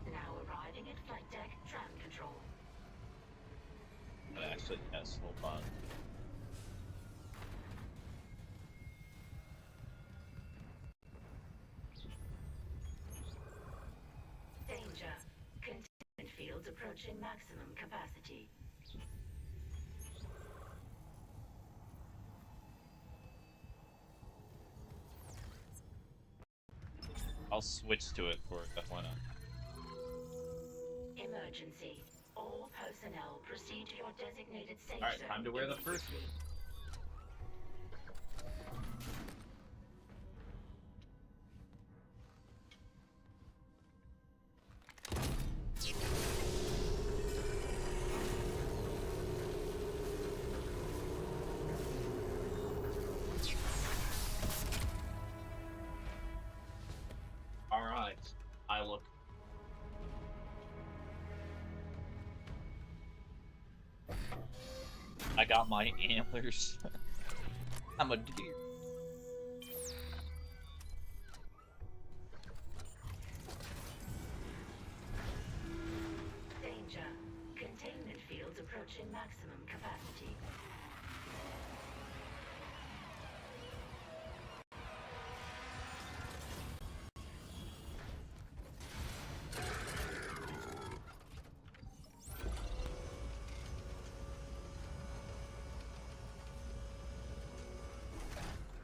Now arriving at flight deck tram control. But actually, yes, hold on. Danger. Containment fields approaching maximum capacity. I'll switch to it for it. Why not? Emergency. All personnel proceed to your designated safe Alright, zone time to wear the immediately. fursuit. Alright, I look. I got my antlers. I'm a deer. Danger. Containment fields approaching maximum capacity.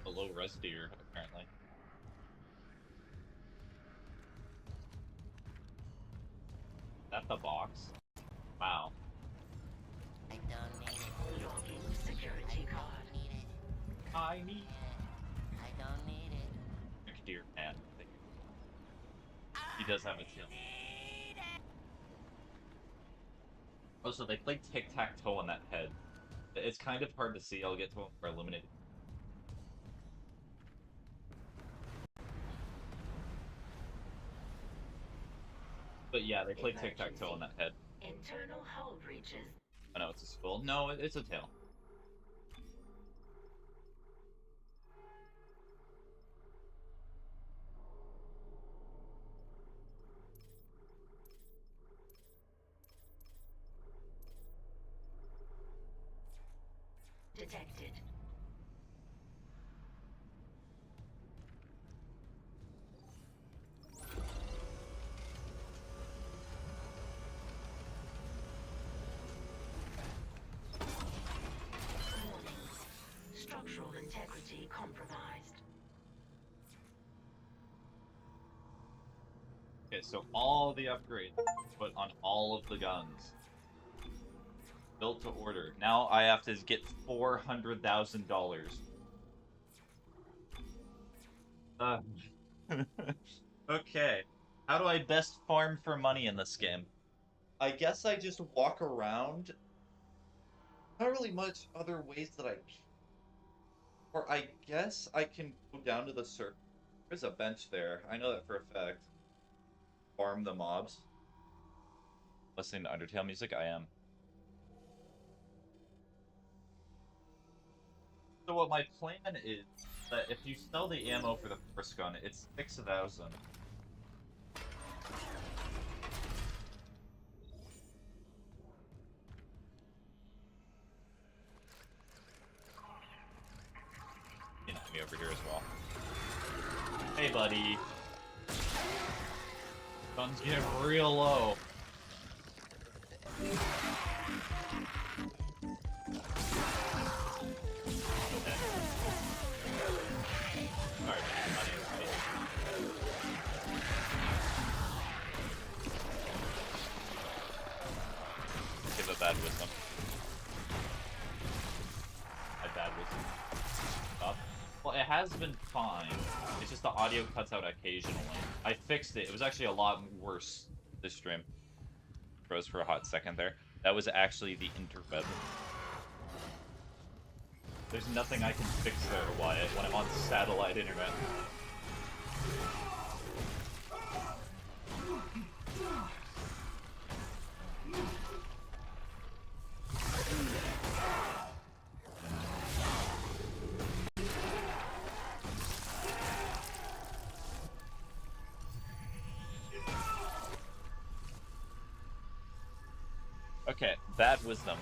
A low res deer, apparently. That's the box. Wow. I don't need it. Logging security I card. don't need it. I need I don't need it. a deer hat. He does have a tail. Also, they play tic-tac-toe on that head. It's kind of hard to see. I'll get to it for eliminated. But yeah, they play tic-tac-toe on that head. Internal hull breaches. I know it's a skull. No, it's a tail. integrity compromised. Okay, so all the upgrades put on all of the guns. Built to order. Now I have to get $400,000. Okay. How do I best farm for money in this game? I guess I just walk around. Not really much other ways that I can. Or I guess I can go down to the surface. There's a bench there. I know that for a fact. Farm the mobs. Listening to Undertale music? I am. So what my plan is that if you sell the ammo for the first gun, it's 6,000. You know me over here as well. Hey, buddy. Gun's getting real low. Give a bad wisdom. My bad wisdom. Stop. Well, it has been fine. It's just the audio cuts out occasionally. I fixed it. It was actually a lot worse this stream. Froze for a hot second there. That was actually the interweb. There's nothing I can fix there, Wyatt, when I'm on satellite internet. Okay, bad wisdom.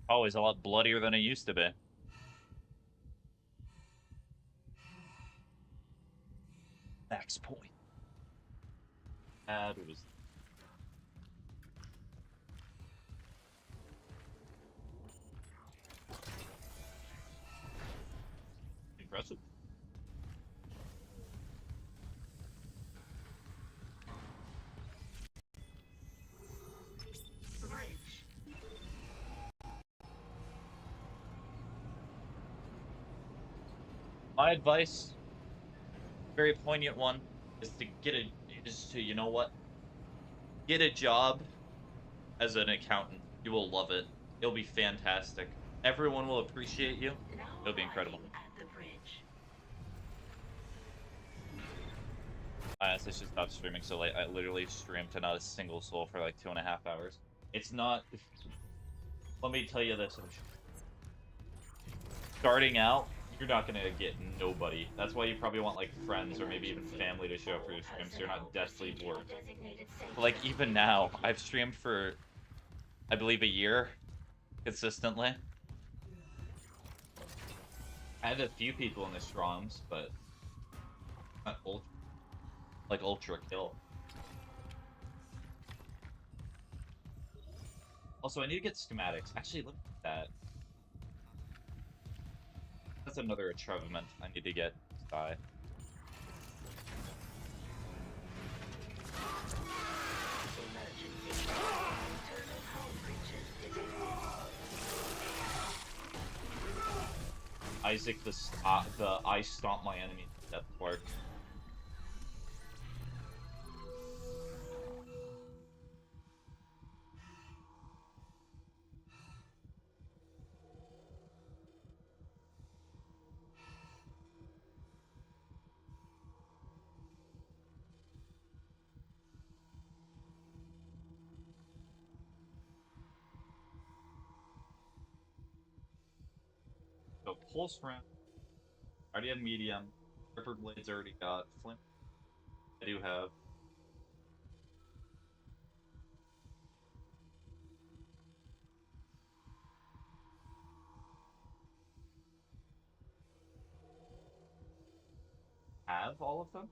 Always a lot bloodier than it used to be. Max point. Bad wisdom. Impressive. Bridge. My advice, very poignant one, is to you know what? Get a job as an accountant. You will love it. It'll be fantastic. Everyone will appreciate you. Now It'll be incredible. arriving at the bridge. I honestly should stop streaming so late. I literally streamed to not a single soul for like 2.5 hours. It's not... Let me tell you this. Starting out, you're not gonna get nobody. That's why you probably want like friends or maybe even family to show up for your stream so you're not deathly bored. But like even now, I've streamed for, I believe, a year consistently. I have a few people in the strongs, but not ultra kill. Also, I need to get schematics. Actually, look at that. That's another achievement I need to get. Die. Emergency. Internal hull breaches detected. Isaac, the I stomp my enemy to death part. So pulse round. I already have medium. Ripper blades already got. Flint. I do have. Have all of them?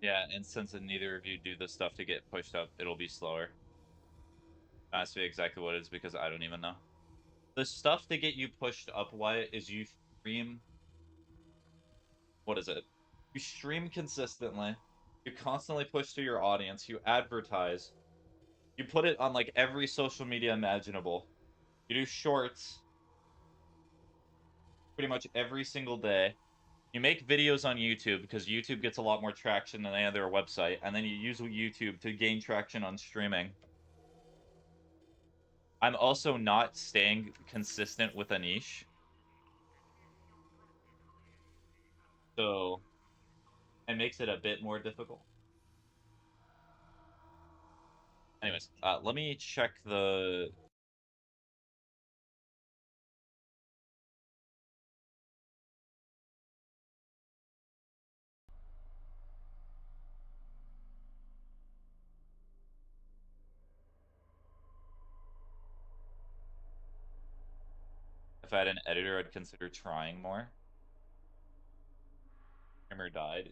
Yeah, and since neither of you do the stuff to get pushed up, it'll be slower. Ask me exactly what it is because I don't even know. The stuff to get you pushed up, Wyatt, is you stream. What is it? You stream consistently. You constantly push to your audience. You advertise. You put it on like every social media imaginable. You do shorts pretty much every single day. You make videos on YouTube because YouTube gets a lot more traction than any other website, and then you use YouTube to gain traction on streaming. I'm also not staying consistent with a niche. So it makes it a bit more difficult. Anyways, let me check the... If I had an editor, I'd consider trying more. Streamer died.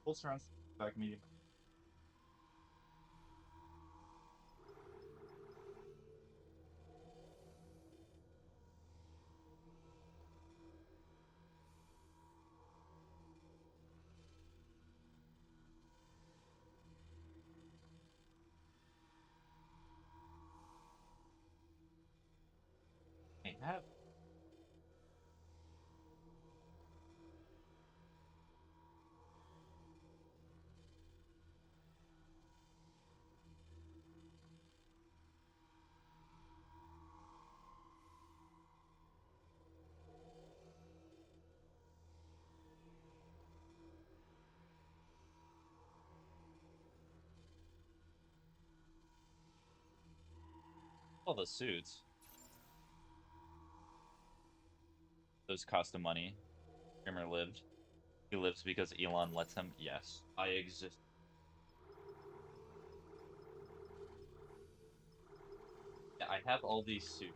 Full surround back medium. I have... all the suits. Those cost him money. Streamer lived. He lives because Elon lets him. Yes, I exist. Yeah, I have all these suits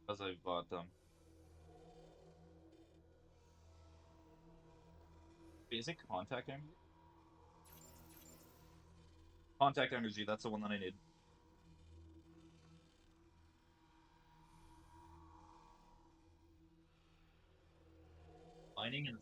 because I bought them. Wait, is it contact energy? Contact energy, that's the one that I need. Mining and...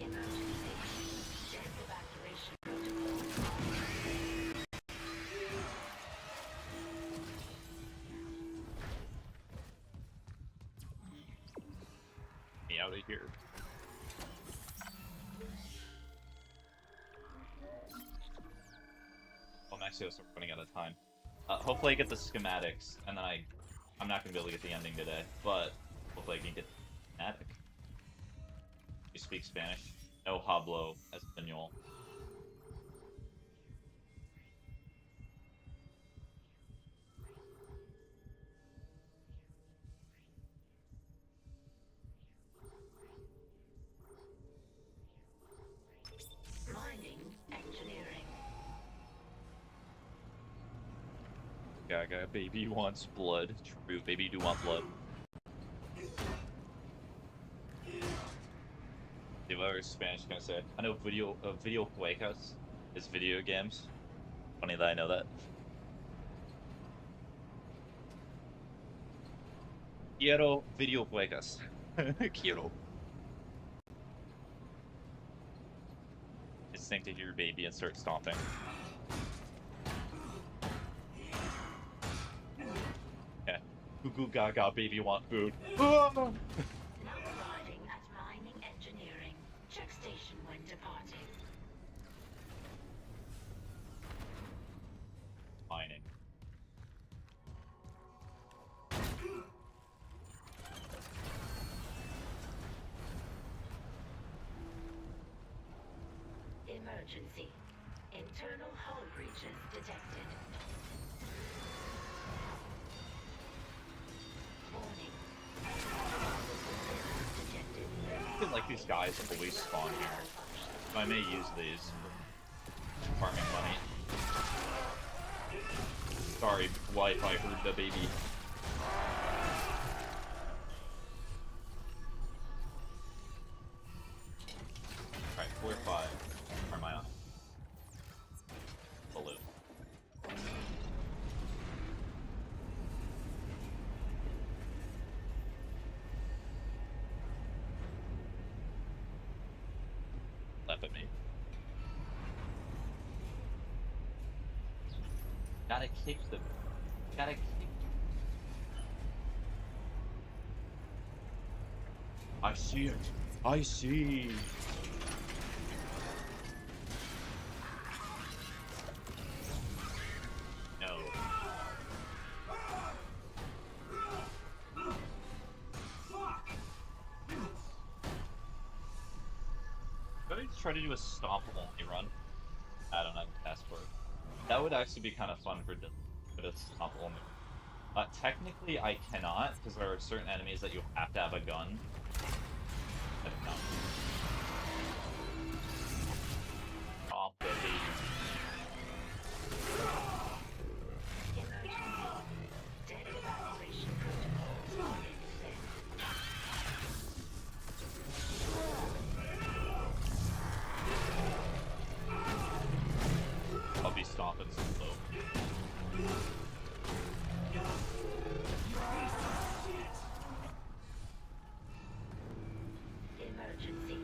Emergency. Jet evacuation protocol. me out of here. Well, I'm actually also running out of time. Hopefully I get the schematics, and then I'm not going to be able to get the ending today, but hopefully I can get the schematic. You speak Spanish? No hablo español. Mining engineering. Gaga, baby wants blood. True, baby do want blood. See what other Spanish can I say? I know video juegos is video games. Funny that I know that. Quiero videojuegos. Quiero. It's think to hear your baby and start stomping. Yeah. Goo goo gaga, baby want food. Now arriving at mining engineering. Check station when departing. Mining. Emergency. Internal hull breaches detected. Warning. Detected. I feel like these guys always spawn here. So I may use these for farming money. Sorry, wife, I heard the baby. Alright, 4 or 5. Or am I on? Balloon. Laugh at me. Gotta kick them. Gotta kick. I see it. I see. No. Should I try to do a stomp only run? I don't have a task for it. That would actually be kind of fun for a stomp only. Technically, I cannot because there are certain enemies that you have to have a gun. I don't know. Oh, baby. Dead evacuation protocol. I'll be stomping some low. Emergency.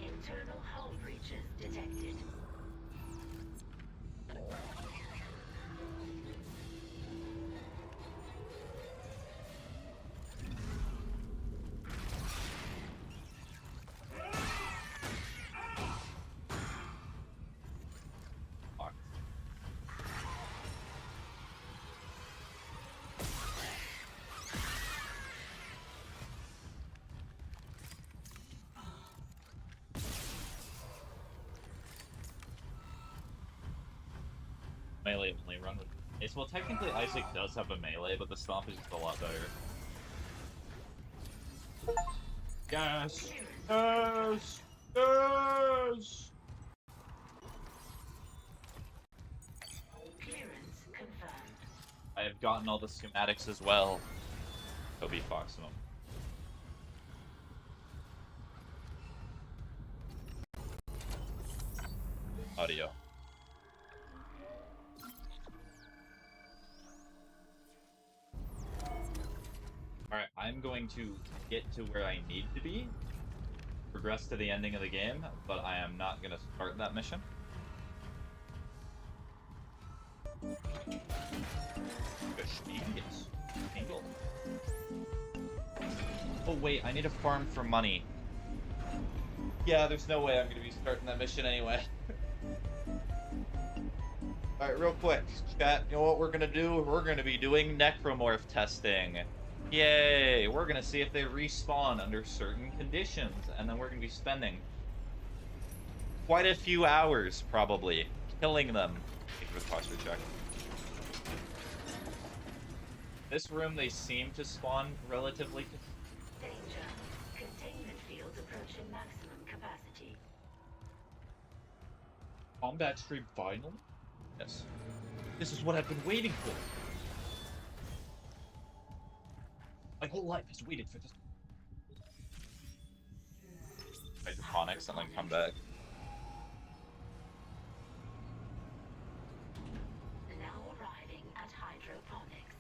Internal hull breaches detected. Fuck. Melee only run with Ace. Well, technically Isaac does have a melee, but the stomp is just a lot better. Yes! Yes! Yes! Clearance confirmed. I have gotten all the schematics as well. Toby Foxman. Audio. Alright, I'm going to get to where I need to be, progress to the ending of the game, but I am not going to start that mission. Yes. Angle. Oh wait, I need a farm for money. Yeah, there's no way I'm going to be starting that mission anyway. Alright, real quick, chat, you know what we're going to do? We're going to be doing necromorph testing. Yay! We're going to see if they respawn under certain conditions, and then we're going to be spending quite a few hours, probably, killing them. Thank you for the posture check. This room, they seem to spawn relatively... Danger. Containment field approaching maximum capacity. Combat stream finally? Yes. This is what I've been waiting for. My whole life has waited for this. Hydroponics and then come back. Now arriving at hydroponics.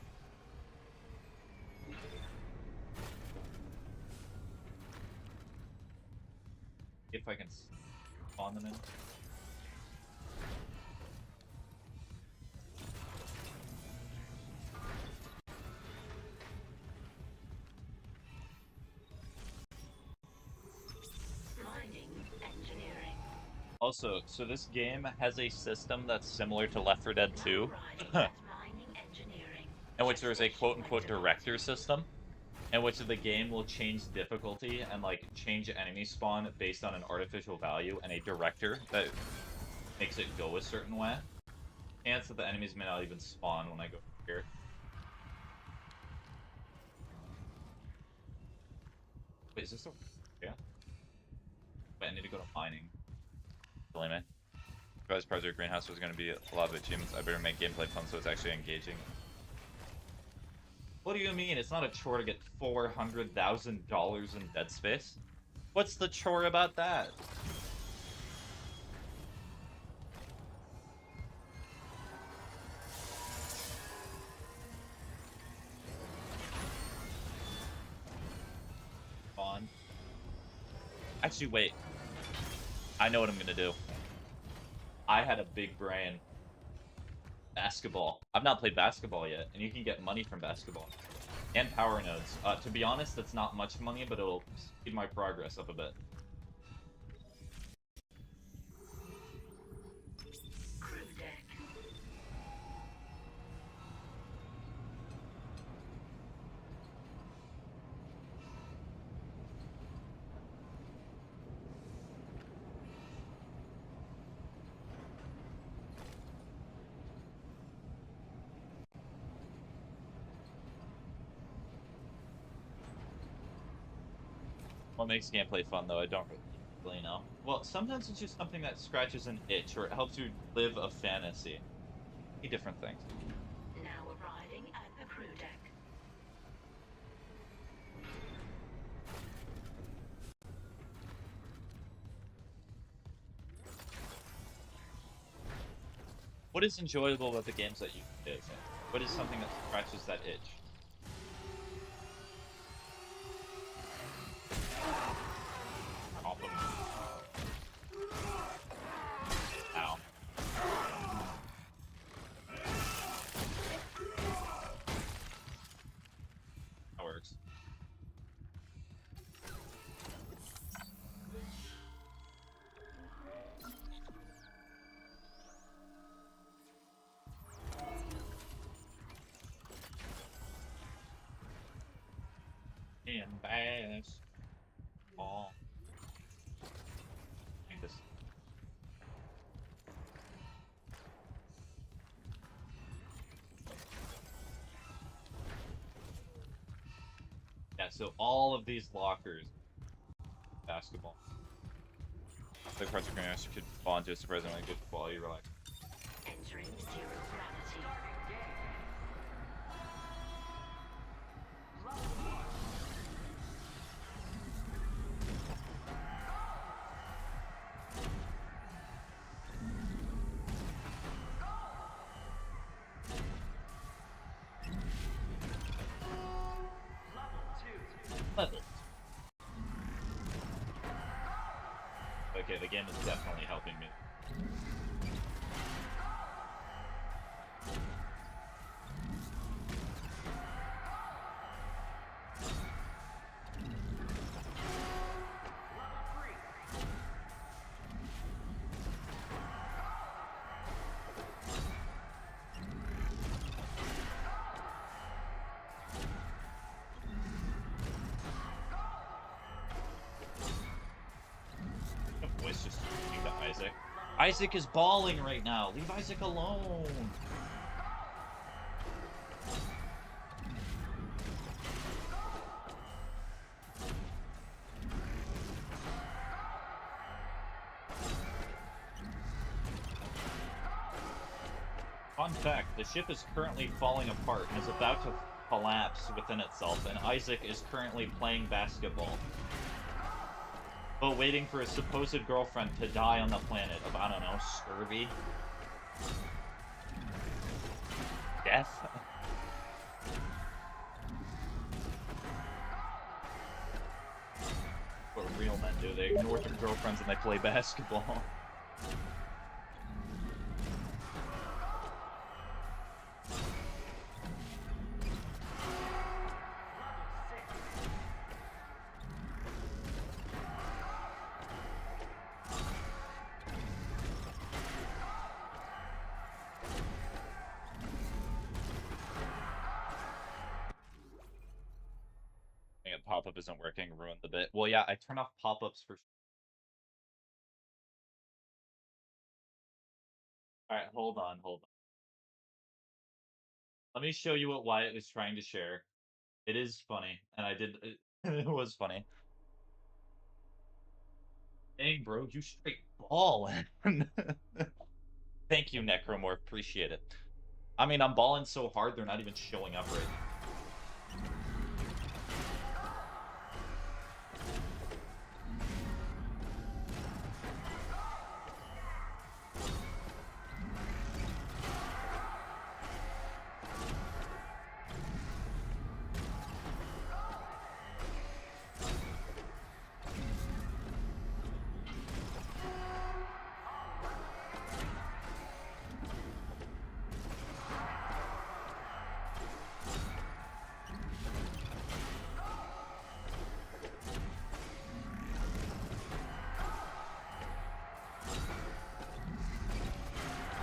If I can spawn them in. Also, so this game has a system that's similar to Left 4 Dead 2, in which there's a quote-unquote director system, in which the game will change difficulty and like change enemy spawn based on an artificial value, and a director that makes it go a certain way. Chance that the enemies may not even spawn when I go here. Wait, is this a... Yeah? Wait, I need to go to mining. Really, man. If I was Project Greenhouse was going to be a lot of achievements, I better make gameplay fun so it's actually engaging. What do you mean? It's not a chore to get $400,000 in Dead Space? What's the chore about that? On. Actually, wait. I know what I'm gonna do. I had a big brain. Basketball. I've not played basketball yet, and you can get money from basketball. And power nodes. To be honest, that's not much money, but it'll speed my progress up a bit. Crew deck. What makes gameplay fun, though, I don't really know. Well, sometimes it's just something that scratches an itch, or it helps you live a fantasy. Different things. Now arriving at the crew deck. What is enjoyable about the games that you do? What is something that scratches that itch? Off of me. Ow. That works. And bass. Oh. I think this. Yeah, so all of these lockers. Basketball. The Project Greenhouse could fall into a surprisingly good quality relax. Entering zero gravity. Leveled. Okay, the game is definitely helping me. The voice just speaking to Isaac. Isaac is bawling right now. Leave Isaac alone. Fun fact, the ship is currently falling apart and is about to collapse within itself, and Isaac is currently playing basketball. But waiting for his supposed girlfriend to die on the planet of, I don't know, scurvy? Death? What real men do, they ignore their girlfriends and they play basketball. Pop-up isn't working, ruined the bit. Well, yeah, I turn off pop-ups for Alright, hold on, hold on. Let me show you what Wyatt was trying to share. It is funny, and I did it was funny. Dang, bro, you straight ball. Thank you, Necromorph. Appreciate it. I mean, I'm balling so hard, they're not even showing up right now.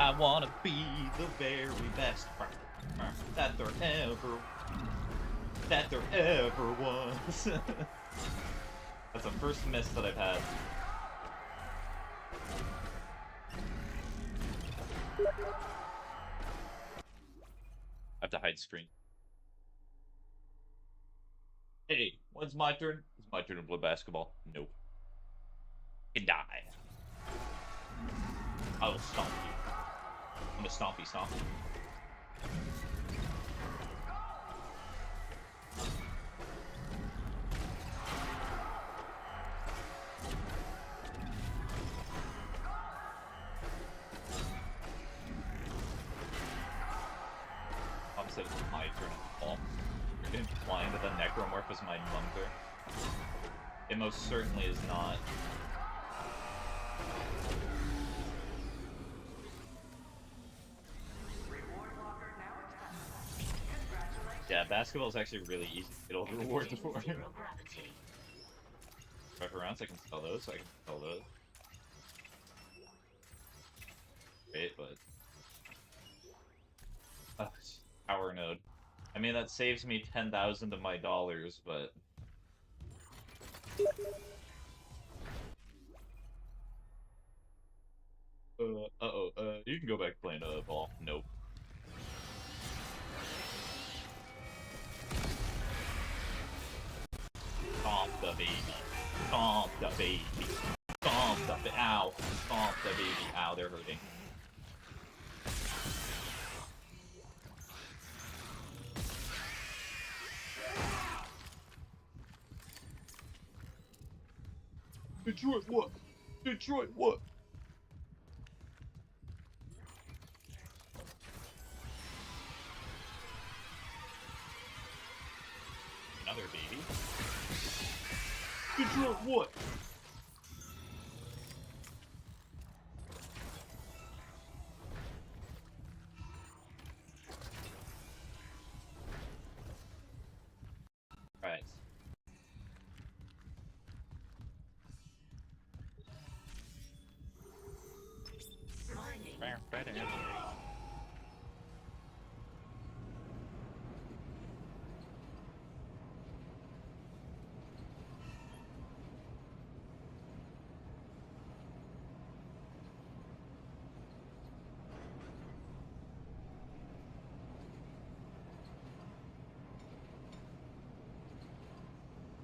I wanna be the very best that there ever was. That's the first miss that I've had. I have to hide screen. Hey, when's my turn? It's my turn to play basketball. Nope. You can die. I will stomp you. I'm a stompy stomp. Said it's my turn to fall. You're implying that the Necromorph is my munter. It most certainly is not. Yeah, basketball is actually really easy to get all the rewards for. 5 rounds, I can sell those, I can sell those. Great, but... power node. I mean, that saves me 10,000 of my dollars, but... you can go back playing ball. Nope. Stomp the baby. Stomp the baby. Stomp the baby. Ow. Stomp the baby. Ow, they're hurting. Detroit what? Detroit what? Another baby? Detroit what? Right.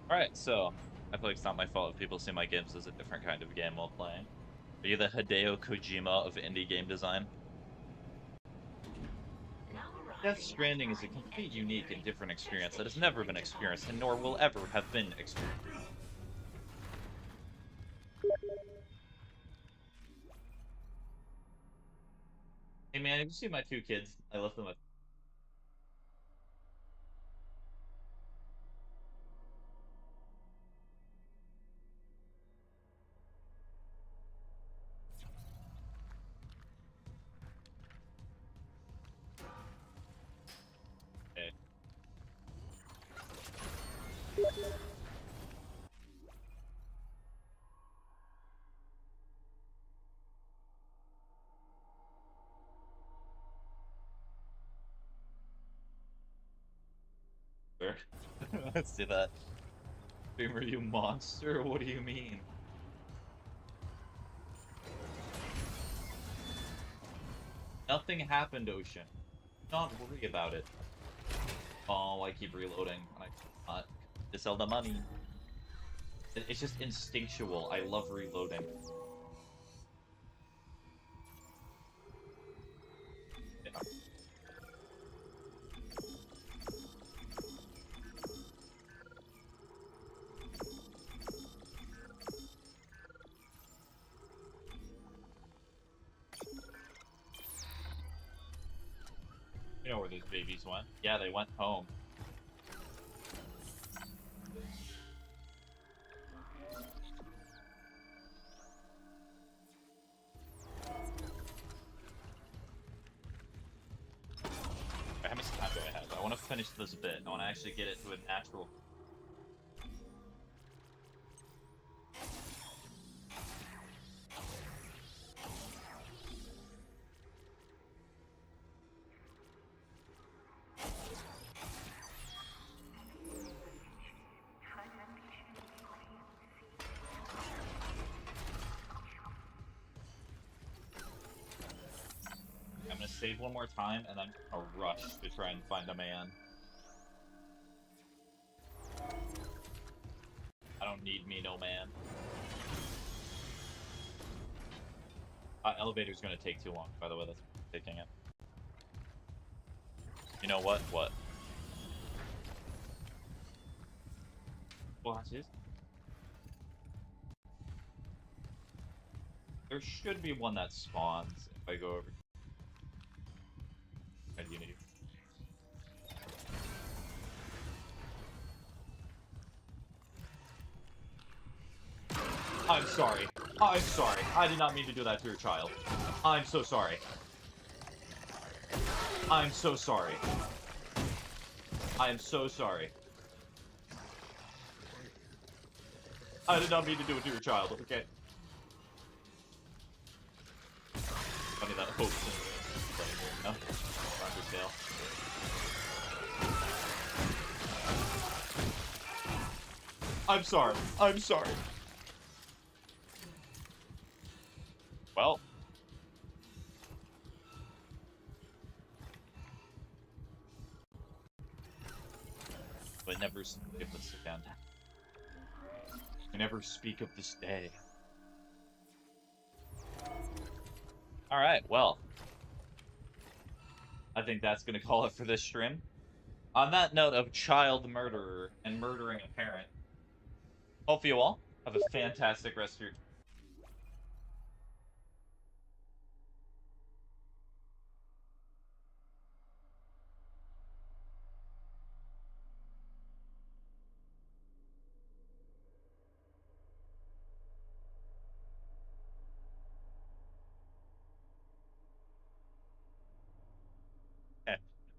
Alright, so I feel like it's not my fault if people see my games as a different kind of game while playing. Are you the Hideo Kojima of indie game design? Death Stranding is a complete, unique, and different experience that has never been experienced and nor will ever have been experienced. Hey man, have you seen my 2 kids? I left them at... Okay. Sure. Let's do that. Streamer, you monster? What do you mean? Nothing happened, Ocean. Don't worry about it. Oh, I keep reloading. And I cannot to sell the money. It's just instinctual. I love reloading. Yeah. You know where those babies went. Yeah, they went home. How much time do I have? I want to finish this bit. I want to actually get it to a natural. I'm gonna save one more time, and then a rush to try and find a man. I don't need me no man. Elevator's gonna take too long, by the way, that's taking it. You know what? What? Watch it. There should be one that spawns if I go over. Unity. I'm sorry. I'm sorry. I did not mean to do that to your child. I'm so sorry. I'm so sorry. I am so sorry. I did not mean to do it to your child, okay? Funny that hope's in the no? Undertale. I'm sorry. I'm sorry. Well. I never speak of this again. I never speak of this day. Alright, well. I think that's gonna call it for this stream. On that note of child murderer and murdering a parent, hope you all have a fantastic rest of your day.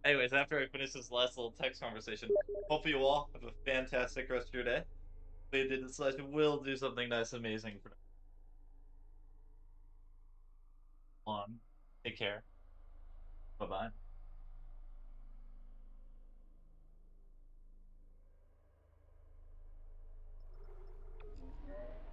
Anyways, after I finish this last little text conversation, hope you all have a fantastic rest of your day. We did this, will do something nice, amazing for long. Take care. Bye bye.